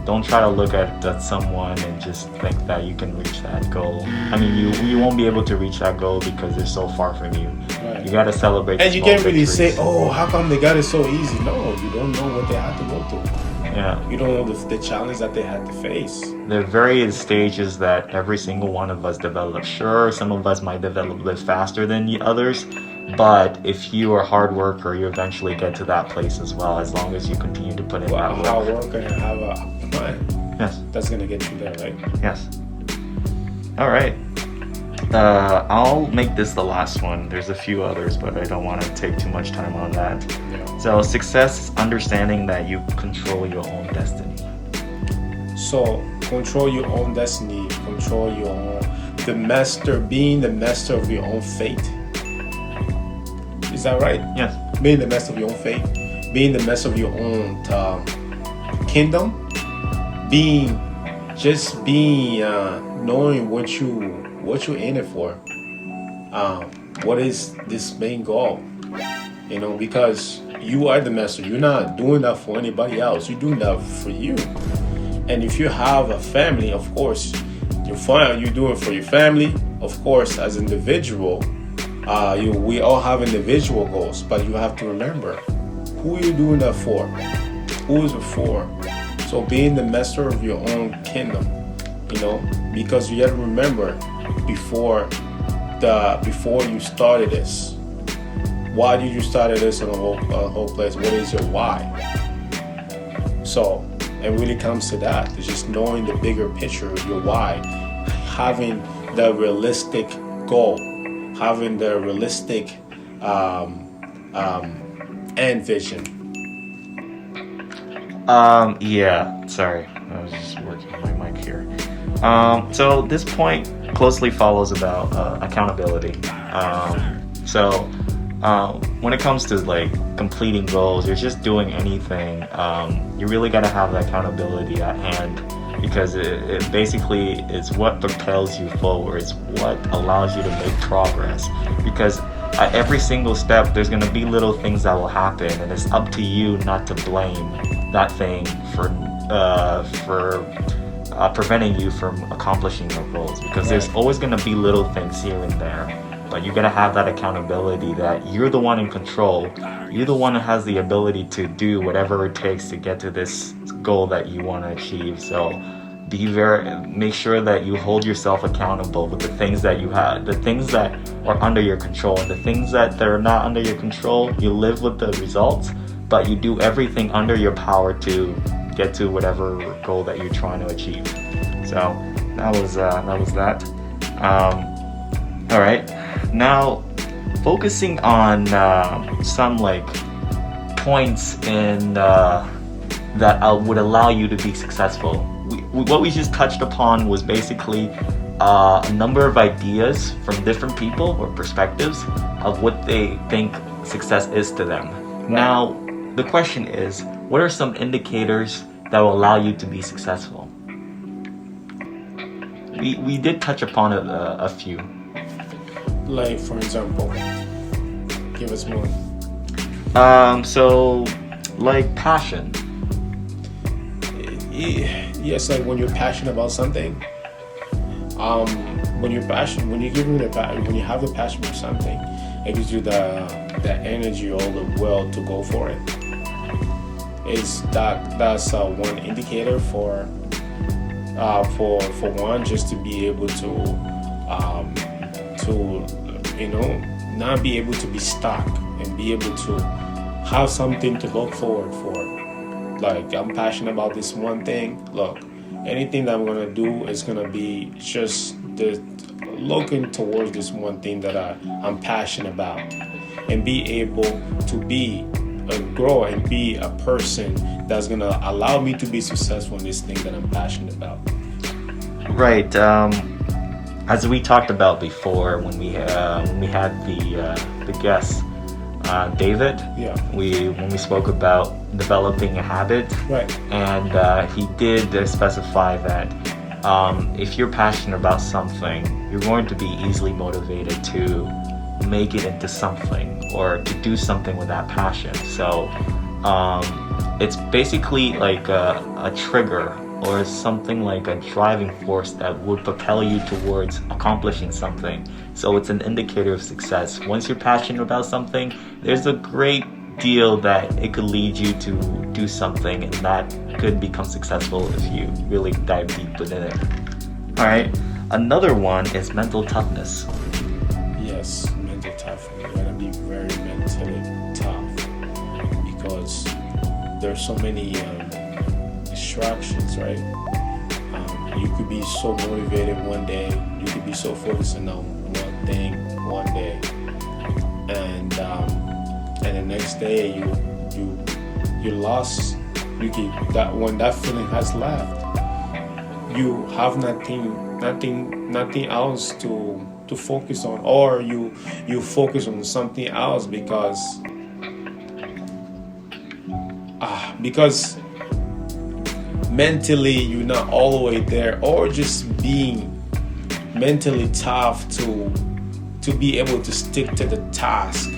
Don't try to look at someone and just think that you can reach that goal. I mean, you won't be able to reach that goal because they're so far from you. Right. You gotta celebrate. And you can't really victories. say, oh, how come they got it so easy? No, you don't know what they had to go through. Yeah. You don't know the challenge that they had to face. There are various stages that every single one of us develop. Sure, some of us might develop a bit faster than the others, but if you are a hard worker, you eventually get to that place as well, as long as you continue to put in that work. Hard work and have a plan. Yes. That's going to get you there, right? Yes. All right. I'll make this the last one. There's a few others, but I don't want to take too much time on that. Yeah. So success is understanding that you control your own destiny. So control your own destiny, control your own, being the master of your own fate. Is that right? Yes. Being the master of your own fate, being the master of your own kingdom, knowing what you're in it for. What is this main goal? Because you are the master. You're not doing that for anybody else. You're doing that for you. And if you have a family, of course, you're doing it for your family. Of course, as an individual, we all have individual goals, but you have to remember who you're doing that for. Who is it for? So being the master of your own kingdom, because you got to remember before you started this, why did you start this in a whole place? What is your why? So it really comes to that. It's just knowing the bigger picture of your why, having the realistic goal, having the realistic end vision. Yeah, sorry. I was just working on my mic here. So this point closely follows about accountability. When it comes to like completing goals or just doing anything, you really got to have that accountability at hand, because it basically is what propels you forward. It's what allows you to make progress, because at every single step there's going to be little things that will happen, and it's up to you not to blame that thing for preventing you from accomplishing your goals, because there's always going to be little things here and there. But you gotta have that accountability that you're the one in control. You're the one who has the ability to do whatever it takes to get to this goal that you want to achieve. So make sure that you hold yourself accountable with the things that you have, the things that are under your control, and the things that are not under your control, you live with the results, but you do everything under your power to get to whatever goal that you're trying to achieve. So that was that. All right, now focusing on some like points in that would allow you to be successful. What we just touched upon was basically a number of ideas from different people or perspectives of what they think success is to them. Now, the question is, what are some indicators that will allow you to be successful? We did touch upon a few. Like, for example, give us more. So, like passion. Yes, like when you're passionate about something. When you have the passion for something, it gives you the energy or the will to go for it. That's one indicator for one, just to be able to not be able to be stuck and be able to have something to look forward for. Like, I'm passionate about this one thing. Look, anything that I'm gonna do is gonna be just looking towards this one thing that I'm passionate about, and be able to grow and be a person that's gonna allow me to be successful in this thing that I'm passionate about. Right. As we talked about before, when we had the guest David, when we spoke about developing a habit, right? And he did specify that if you're passionate about something, you're going to be easily motivated to make it into something or to do something with that passion. So it's basically like a trigger or something like a driving force that would propel you towards accomplishing something. So it's an indicator of success. Once you're passionate about something, there's a great deal that it could lead you to do something, and that could become successful if you really dive deep within it. All right, another one is mental toughness. Yes, mental toughness. You gotta be very mentally tough, because there's so many distractions, right? You could be so motivated one day, you could be so focusing on one thing one day, and the next day you lost. When that feeling has left, you have nothing else to focus on, or you focus on something else because mentally you're not all the way there, or just being mentally tough to be able to stick to the task,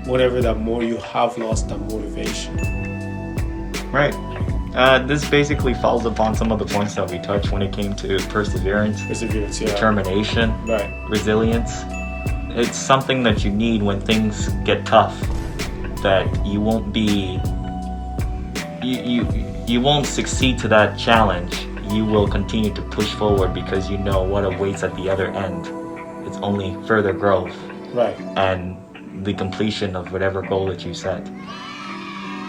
whatever that more you have lost that motivation. Right. This basically falls upon some of the points that we touched when it came to perseverance, determination, right, resilience. It's something that you need when things get tough, that you won't be you won't succeed to that challenge. You will continue to push forward because you know what awaits at the other end. It's only further growth, right, and the completion of whatever goal that you set.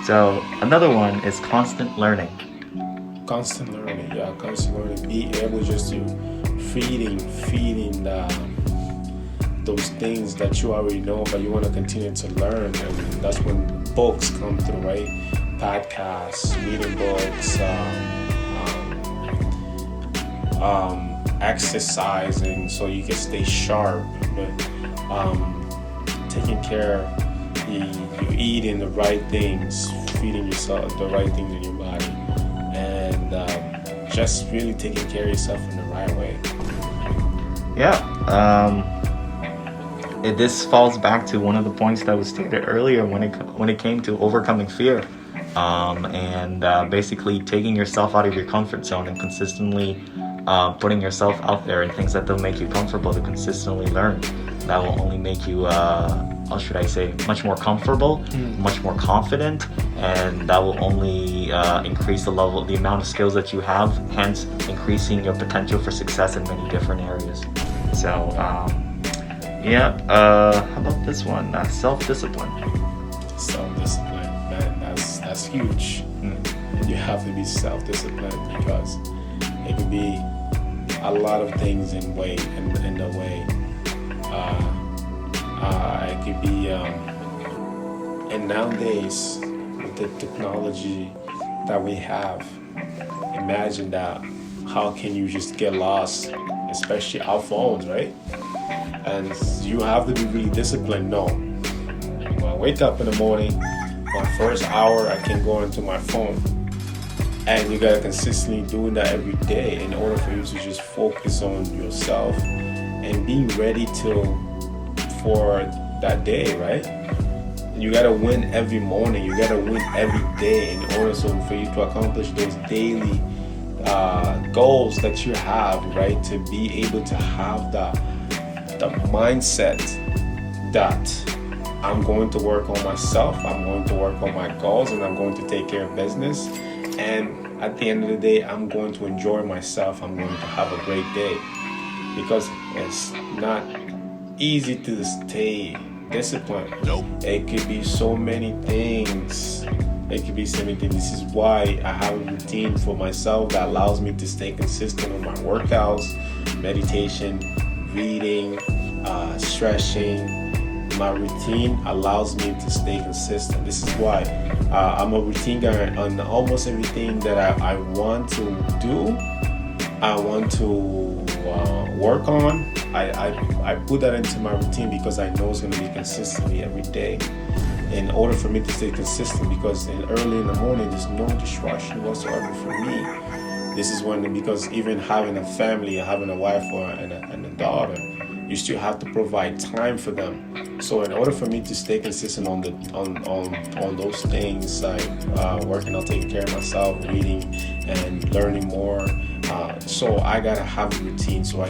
So another one is constant learning. Constant learning. Be able just to feeding those things that you already know, but you want to continue to learn, and that's when books come through, right? Podcasts, reading books, exercising so you can stay sharp, but taking care, you eating the right things, feeding yourself the right things in your body, and just really taking care of yourself in the right way. This falls back to one of the points that was stated earlier when it came to overcoming fear, and basically taking yourself out of your comfort zone and consistently putting yourself out there in things that don't make you comfortable to consistently learn. That will only make you a how should I say, much more comfortable, much more confident, and that will only increase the amount of skills that you have, hence increasing your potential for success in many different areas. So, how about this one? Self-discipline. Self-discipline, man, that's huge. You have to be self-disciplined because it can be a lot of things in the way. It could be, and nowadays with the technology that we have, imagine that. How can you just get lost, especially our phones, right? And you have to be really disciplined. No, when I wake up in the morning, my first hour I can go into my phone, and you gotta consistently doing that every day in order for you to just focus on yourself and being ready for that day, right? You gotta win every morning. You gotta win every day in order for you to accomplish those daily goals that you have, right? To be able to have the mindset that I'm going to work on myself, I'm going to work on my goals, and I'm going to take care of business. And at the end of the day, I'm going to enjoy myself. I'm going to have a great day, because it's not easy to stay disciplined. Nope. It could be so many things. This is why I have a routine for myself that allows me to stay consistent on my workouts, meditation, reading, stretching. My routine allows me to stay consistent. This is why I'm a routine guy on almost everything that I want to do. I want to work on. I put that into my routine because I know it's going to be consistently every day. In order for me to stay consistent, because early in the morning there's no distraction whatsoever for me. This is because even having a family, having a wife and a daughter, you still have to provide time for them. So in order for me to stay consistent on those things, like working on taking care of myself, reading and learning more, so I gotta have a routine so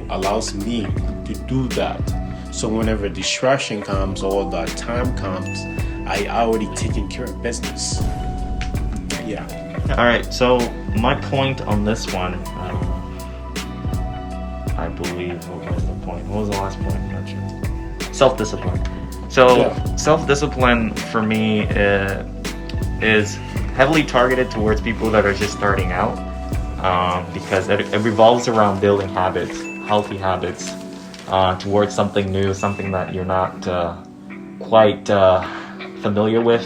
allows me to do that. So whenever distraction comes or the time comes, I already taken care of business. Yeah. All right. So my point on this one, I believe, what was the point? What was the last point? I'm not sure. Self-discipline. So self-discipline for me is heavily targeted towards people that are just starting out, because it revolves around building habits, healthy habits, towards something new, something that you're not quite familiar with,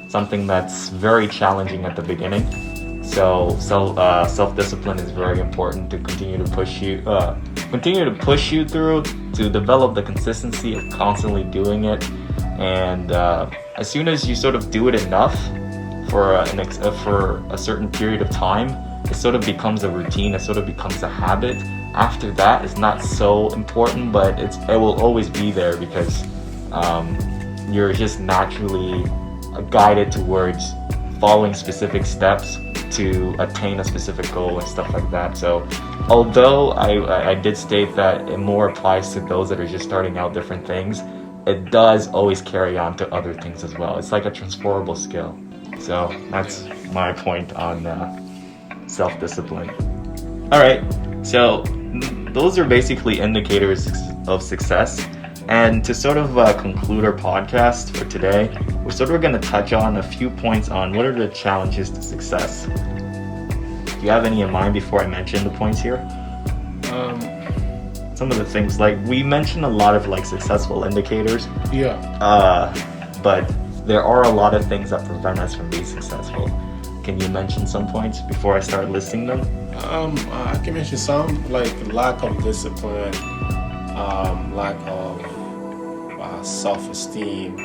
something that's very challenging at the beginning. So self-discipline is very important to continue to push you through, to develop the consistency of constantly doing it. And as soon as you sort of do it enough for a certain period of time, it sort of becomes a routine, it sort of becomes a habit. After that, it's not so important, but it will always be there because you're just naturally guided towards following specific steps to attain a specific goal and stuff like that. So although I did state that it more applies to those that are just starting out different things, it does always carry on to other things as well. It's like a transferable skill. So that's my point on self-discipline. All right, so those are basically indicators of success. And to sort of conclude our podcast for today, we're sort of going to touch on a few points on what are the challenges to success. Do you have any in mind before I mention the points here? Some of the things, like we mentioned a lot of like successful indicators. Yeah. But there are a lot of things that prevent us from being successful. Can you mention some points before I start listing them? I can mention some, like lack of discipline, lack of self-esteem,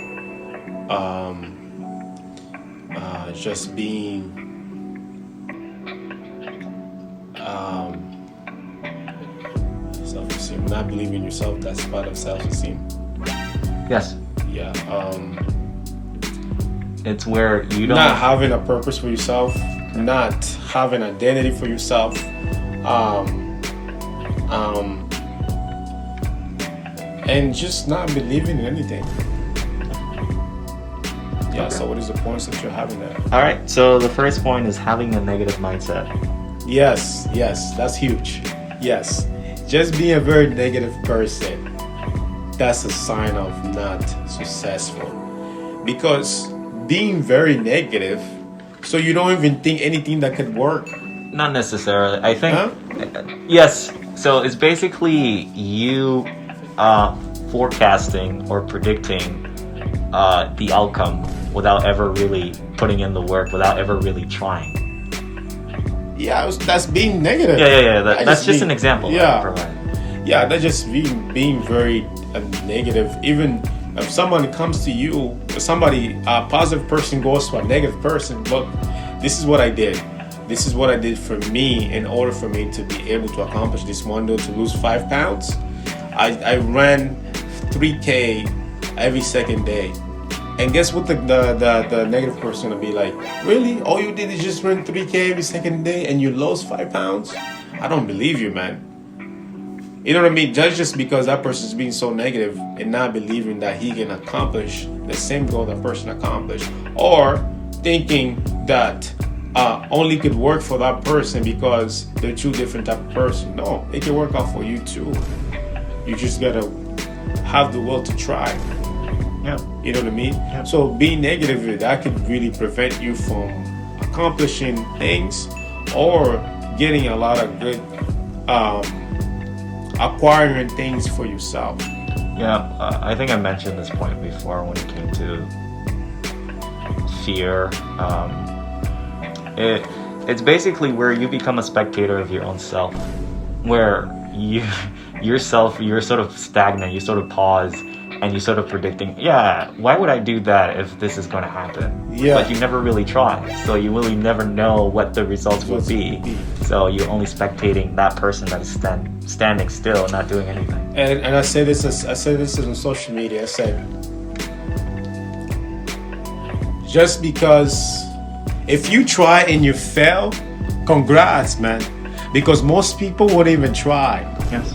just being self-esteem, not believing in yourself. That's part of self-esteem. Yes. Yeah. It's where you don't not having a purpose for yourself, not having identity for yourself, and just not believing in anything. Yeah, so what is the points that you're having there? All right, so the first point is having a negative mindset. Yes, that's huge. Yes, just being a very negative person, that's a sign of not successful. Because being very negative, so you don't even think anything that could work. Not necessarily. I think, yes, so it's basically you forecasting or predicting the outcome without ever really putting in the work, without ever really trying. Yeah, that's being negative. Yeah. That's just an example. Yeah, yeah, that's just being very negative. Even if someone comes to you, a positive person goes to a negative person. Look, this is what I did. This is what I did for me in order for me to be able to accomplish this one goal, to lose 5 pounds. I ran 3K every second day. And guess what the negative person gonna be like? Really? All you did is just run 3K every second day and you lost 5 pounds? I don't believe you, man. You know what I mean? Just because that person is being so negative and not believing that he can accomplish the same goal that person accomplished, or thinking that only could work for that person because they're 2 different type of person. No, it can work out for you too. You just gotta have the will to try. Yeah. You know what I mean? Yeah. So being negative, that could really prevent you from accomplishing things or getting a lot of good, acquiring things for yourself. Yeah, I think I mentioned this point before when it came to fear. It's basically where you become a spectator of your own self, where you're sort of stagnant, you sort of pause, and you sort of predicting, why would I do that if this is going to happen? Yeah. But you never really try, so you really never know what the results will be. So you're only spectating that person that is standing still, not doing anything. And I say this on social media. I said, just because if you try and you fail, congrats, man. Because most people won't even try. Yes.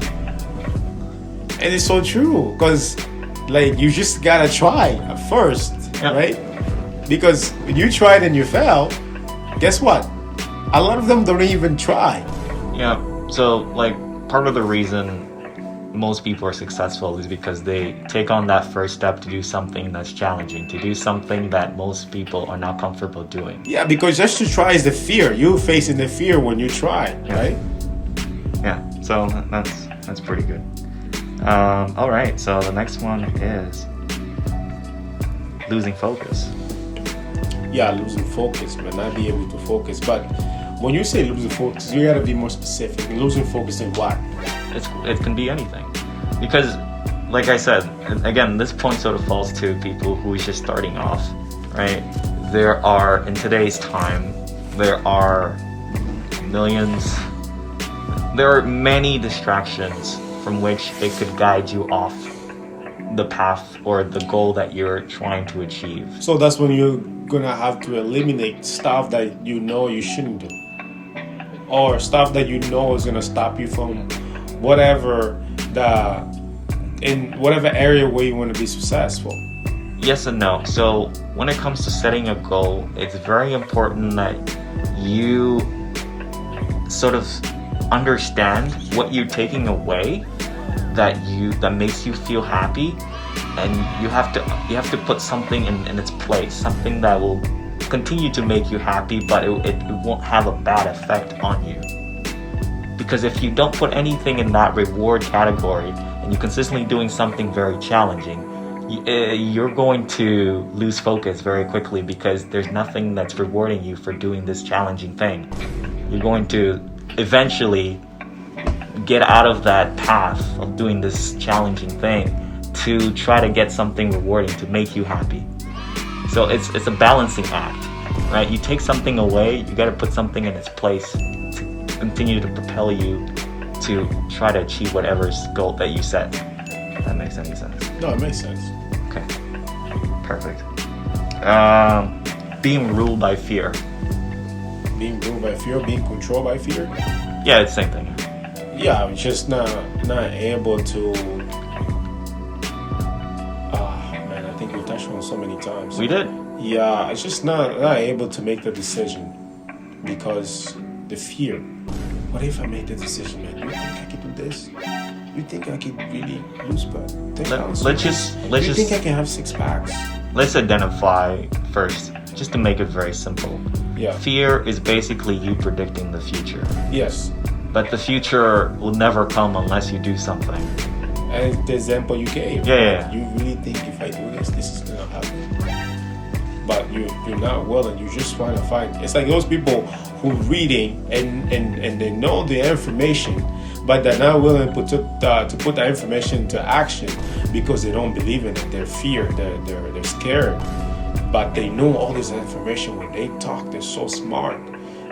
And it's so true, because like you just gotta try at first, right? Because when you tried and you fail, guess what? A lot of them don't even try. Yeah. So like part of the reason most people are successful is because they take on that first step to do something that's challenging, to do something that most people are not comfortable doing. Yeah, because just to try is the fear. You're facing the fear when you try, right? Yeah. So that's pretty good. All right, so the next one is losing focus. Yeah, losing focus, but not be able to focus. But when you say losing focus, you gotta be more specific. Losing focus in what? It can be anything, because, like I said, again, this point sort of falls to people who is just starting off, right? In today's time, there are many distractions from which it could guide you off the path or the goal that you're trying to achieve. So that's when you're gonna have to eliminate stuff that you know you shouldn't do, or stuff that you know is gonna stop you from whatever area where you want to be successful. Yes and no. So when it comes to setting a goal, it's very important that you sort of understand what you're taking away that makes you feel happy, and you have to put something in its place, something that will continue to make you happy, but it won't have a bad effect on you. Because if you don't put anything in that reward category and you're consistently doing something very challenging, you're going to lose focus very quickly, because there's nothing that's rewarding you for doing this challenging thing. You're going to eventually get out of that path of doing this challenging thing to try to get something rewarding to make you happy. So it's a balancing act, right? You take something away, you got to put something in its place to continue to propel you to try to achieve whatever goal that you set. If that makes any sense. No, it makes sense. Okay, perfect. Being ruled by fear. Being ruled by fear, being controlled by fear. Yeah, it's the same thing. Yeah, I'm just not able to. Man, I think we touched on so many times. We did. Yeah, it's just not able to make the decision because the fear. What if I make the decision, man? You think I can do this? You think I can really lose blood? Let's just You think I can have 6 packs? let's identify first, just to make it very simple. Yeah. Fear is basically you predicting the future, Yes. but the future will never come unless you do something. And the example you gave. Yeah. You really think if I do this, this is gonna happen. But you're not willing. You just want to fight. It's like those people who reading and they know the information, but they're not willing to put that information into action because they don't believe in it. They're fear. They're scared. But they know all this information. When they talk, they're so smart.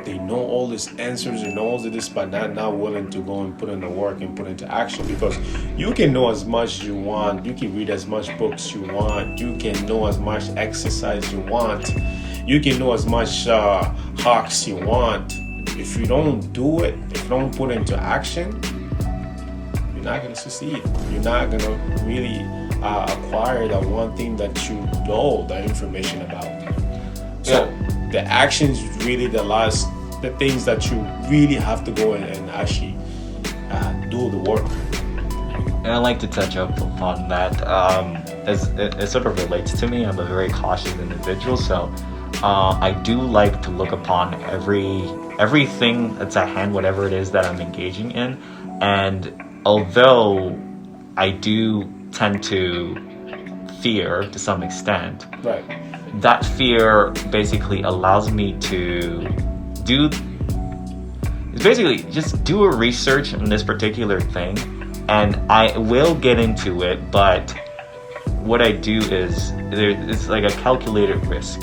They know all these answers and all of this, but not willing to go and put in the work and put into action. Because you can know as much as you want, you can read as much books you want, you can know as much exercise you want, you can know as much hacks you want. If you don't do it, if you don't put it into action, you're not gonna succeed. You're not gonna really acquire that one thing that you know the information about. So the actions really the things that you really have to go and actually do the work. And I like to touch up upon that. As it sort of relates to me, I'm a very cautious individual, so I do like to look upon everything that's at hand, whatever it is that I'm engaging in. And although I do tend to fear to some extent, Right. that fear basically allows me to just do a research on this particular thing, and I will get into it, but what I do is it's like a calculated risk,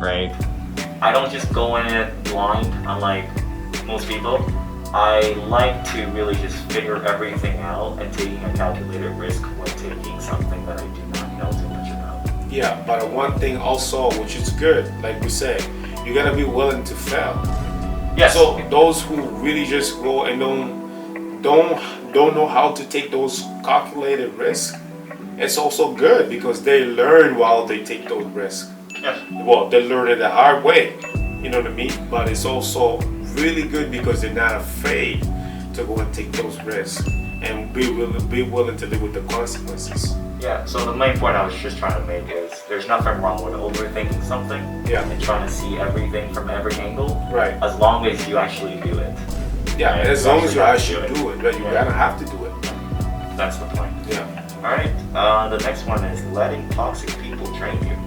right? I don't just go in it blind, unlike most people. I like to really just figure everything out and taking a calculated risk when taking something that I do not know too much about. Yeah, but one thing also, which is good, like we said, you gotta be willing to fail. Yes. So those who really just go and don't know how to take those calculated risks, it's also good because they learn while they take those risks. Yes. Well, they learn it the hard way, you know what I mean? But it's also really good because they're not afraid to go and take those risks and be willing to live with the consequences. Yeah, so the main point I was just trying to make is there's nothing wrong with overthinking something and trying to see everything from every angle. Right. As long as you actually do it. Yeah, Right, as you long as you actually actually do do it, but you gotta have to do it. That's the point. Yeah. Alright, the next one is letting toxic people drain you.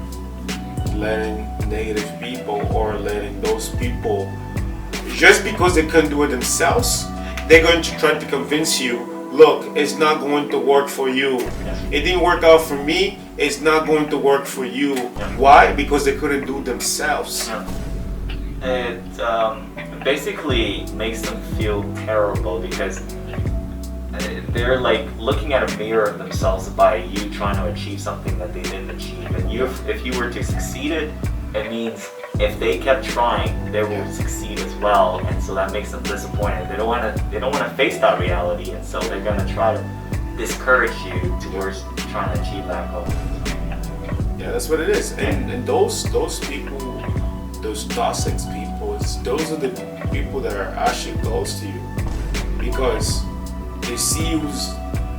Letting negative people or letting those people, just because they couldn't do it themselves, they're going to try to convince you, look, it's not going to work for you. It didn't work out for me, it's not going to work for you. Why? Because they couldn't do it themselves. It basically makes them feel terrible because they're like looking at a mirror of themselves by you trying to achieve something that they didn't achieve. And if you were to succeed it means if they kept trying, they will succeed as well. And so that makes them disappointed. They don't want to face that reality, and so they're gonna try to discourage you towards trying to achieve that goal. Yeah, that's what it is. And those people, those toxic people, those are the people that are actually close to you because they see you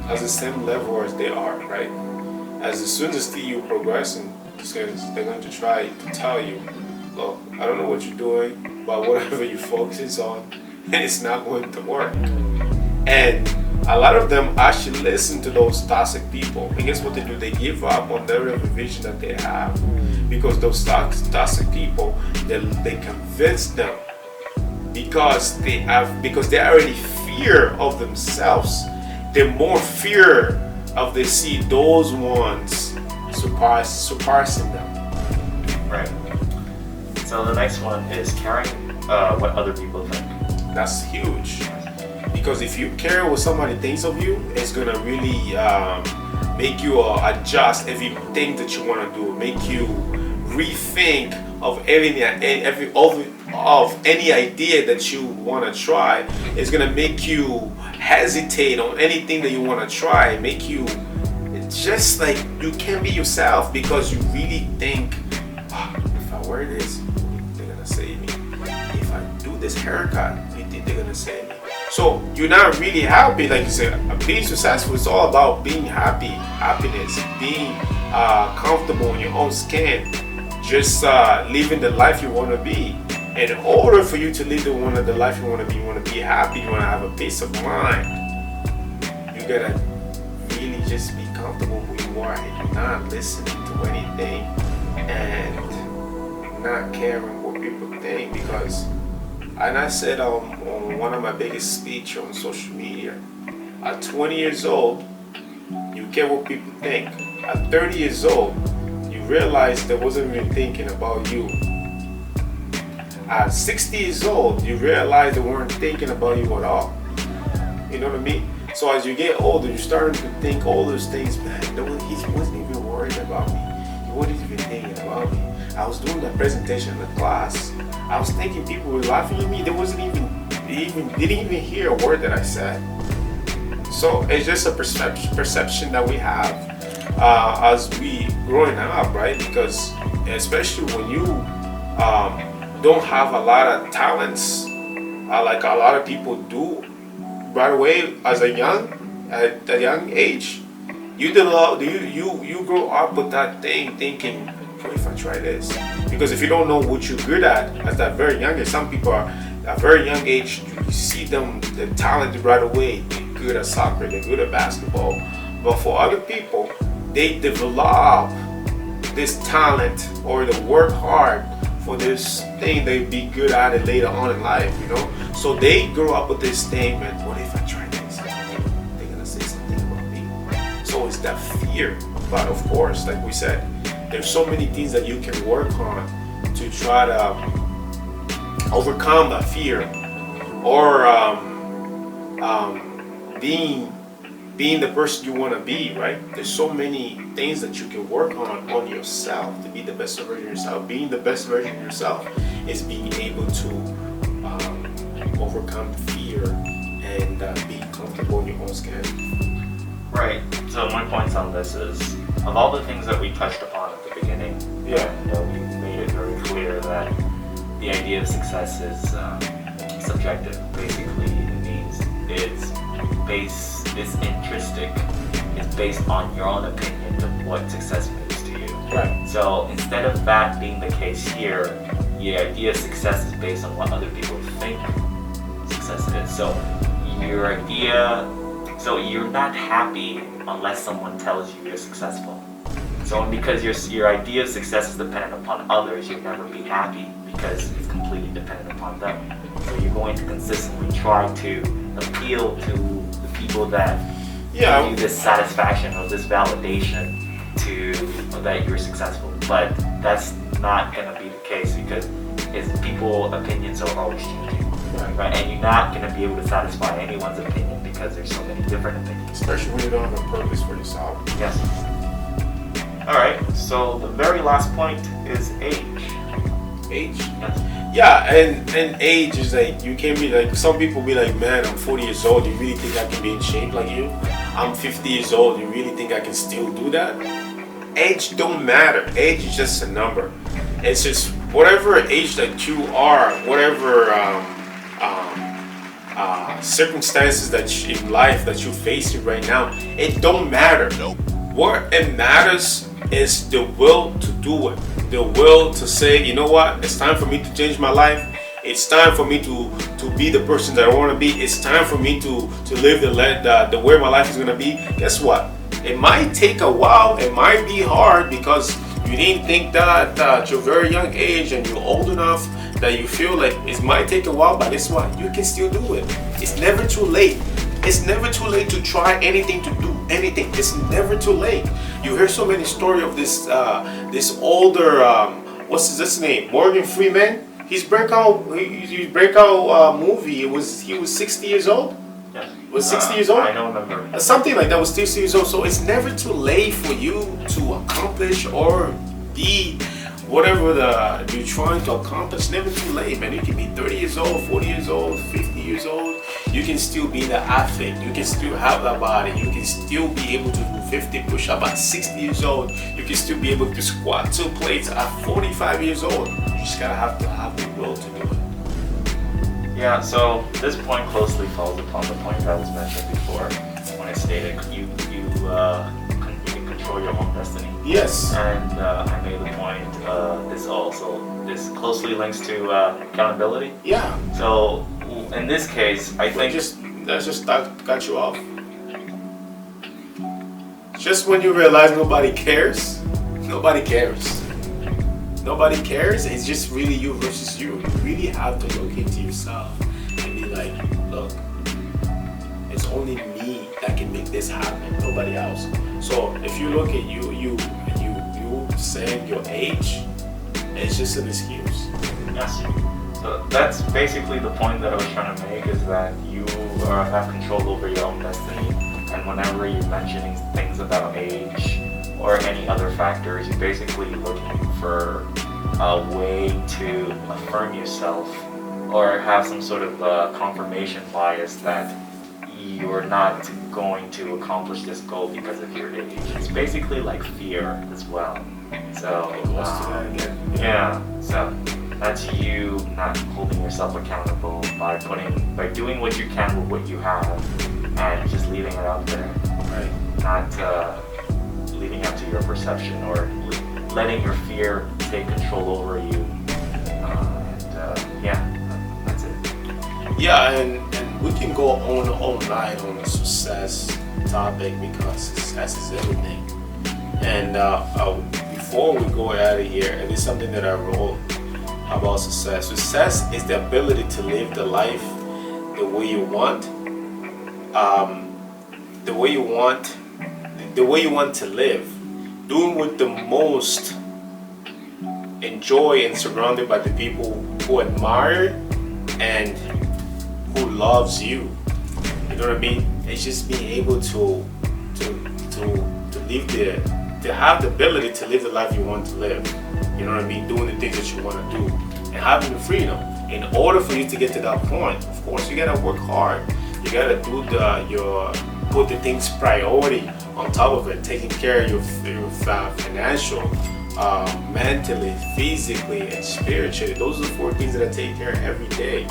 as the same level as they are, right? As soon as they see you progressing, they're going to try to tell you, look, I don't know what you're doing, but whatever you focus on, it's not going to work. And a lot of them actually listen to those toxic people. And guess what they do? They give up on their vision that they have because those toxic people, they convince them because they already fear of themselves. They're more fear of they see those ones surpassing them. Right. So the next one is caring what other people think. That's huge. Because if you care what somebody thinks of you, it's gonna really make you adjust everything that you want to do. Make you rethink of any idea that you want to try. It's gonna make you hesitate on anything that you want to try. Make you just like you can't be yourself because you really think if I wear this, they're gonna say me. If I do this haircut, you think they're gonna say me. So you're not really happy, like you said. Being successful is all about being happy, happiness, being comfortable in your own skin, just living the life you want to be. In order for you to live the life you want to be, you want to be happy, you want to have a peace of mind, you gotta really just be comfortable who you are, and you're not listening to anything and not caring what people think. Because, and I said on one of my biggest speeches on social media, at 20 years old, you care what people think. At 30 years old, you realize they wasn't even thinking about you. At 60 years old, you realize they weren't thinking about you at all. You know what I mean? So as you get older, you're starting to think all those things, man, he wasn't even worried about me. He wasn't even thinking about me. I was doing that presentation in the class. I was thinking people were laughing at me. They didn't even hear a word that I said. So it's just a perception that we have as we growing up, right? Because especially when you don't have a lot of talents, like a lot of people do right away at a young age, you grow up with that thing thinking, what if I try this? Because if you don't know what you're good at that very young age, some people are at a very young age, you see them, they're talented right away, they're good at soccer, they're good at basketball. But for other people, they develop this talent or they work hard for this thing they'd be good at it later on in life, you know? So they grow up with this thing, man, what if I try this? They're gonna say something about me. So it's that fear. But of course, like we said, there's so many things that you can work on to try to overcome that fear, or being the person you want to be, right? There's so many things that you can work on yourself to be the best version of yourself. Being the best version of yourself is being able to overcome fear and be comfortable in your own skin. Right. So my points on this is, of all the things that we touched upon at the beginning, we made it very clear that the idea of success is subjective. Basically, it means it's intrinsic. It's based on your own opinion of what success means to you. Right. So instead of that being the case here, the idea of success is based on what other people think success is. So you're not happy unless someone tells you you're successful. So because your idea of success is dependent upon others, you'll never be happy because it's completely dependent upon them. So you're going to consistently try to appeal to the people that give you this satisfaction or this validation that you're successful. But that's not going to be the case because people's opinions are always changing. Right? And you're not going to be able to satisfy anyone's opinion because there's so many different opinions. Especially when you don't have a purpose for yourself. Yes. Alright, so the very last point is age. Age? Yes. Yeah, and age is like, you can be like, some people be like, man, I'm 40 years old, you really think I can be in shape like you? I'm 50 years old, you really think I can still do that? Age don't matter. Age is just a number. It's just whatever age that you are, whatever circumstances that in life that you're facing right now, it don't matter. What it matters is the will to do it. The will to say, you know what, it's time for me to change my life. It's time for me to be the person that I want to be. It's time for me to live the way my life is going to be. Guess what? It might take a while. It might be hard because you didn't think that at your very young age and you're old enough that you feel like it might take a while, but guess what? You can still do it. It's never too late. It's never too late to try anything, to do anything. It's never too late. You hear so many stories of this older what's his name? Morgan Freeman. His breakout movie. He was 60 years old. Yes. Was 60 years old? I don't remember. Something like that. Was 60 years old. So it's never too late for you to accomplish or be whatever you're trying to accomplish. Never too late, man. You can be 30 years old, 40 years old, 50 years old. You can still be the athlete. You can still have that body. You can still be able to do 50 push-ups at 60 years old. You can still be able to squat 2 plates at 45 years old. You just gotta have to have the will to do it. Yeah, so this point closely falls upon the point that was mentioned before when I stated you can control your own destiny. Yes. And I made the point, this closely links to accountability. Yeah. So in this case, I think That's just got you off. Just when you realize nobody cares, nobody cares. Nobody cares. It's just really you versus you. You really have to look into yourself and be like, look, it's only me that can make this happen. Nobody else. So if you look at you saying your age, it's just an excuse. yes. So that's basically the point that I was trying to make, is that you have control over your own destiny, and whenever you're mentioning things about age or any other factors, you're basically looking for a way to affirm yourself or have some sort of confirmation bias that you're not going to accomplish this goal because of your age. It's basically like fear as well. So yeah, so that's you not holding yourself accountable by doing what you can with what you have and just leaving it out there. Right. Not leaving up to your perception or letting your fear take control over you. That's it. Yeah, and we can go on all night on the success topic because success is everything. And before we go out of here, it is something that I wrote about success. Success is the ability to live the life the way you want, the way you want to live, doing with the most enjoy and surrounded by the people who admire and who loves you. You know what I mean? It's just being able to live to have the ability to live the life you want to live. You know what I mean? Doing the things that you want to do and having the freedom. In order for you to get to that point, of course, you gotta work hard. You gotta do put the things priority on top of it, taking care of your financial, mentally, physically, and spiritually. Those are the 4 things that I take care of every day.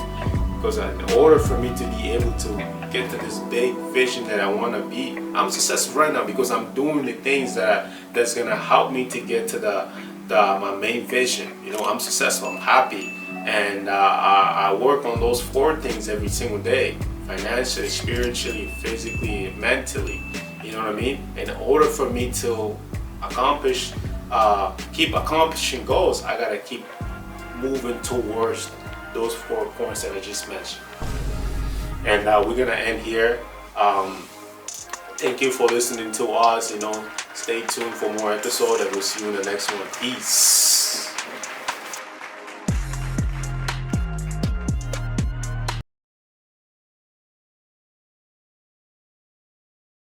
Because in order for me to be able to get to this big vision that I want to be, I'm successful right now because I'm doing the things that's gonna help me to get to my main vision. You know, I'm successful, I'm happy, and I work on those 4 things every single day: financially, spiritually, physically, mentally. You know what I mean? In order for me to keep accomplishing goals, I gotta keep moving towards those 4 points that I just mentioned. And we're gonna end here. Thank you for listening to us. Stay tuned for more episodes, and we'll see you in the next one. Peace.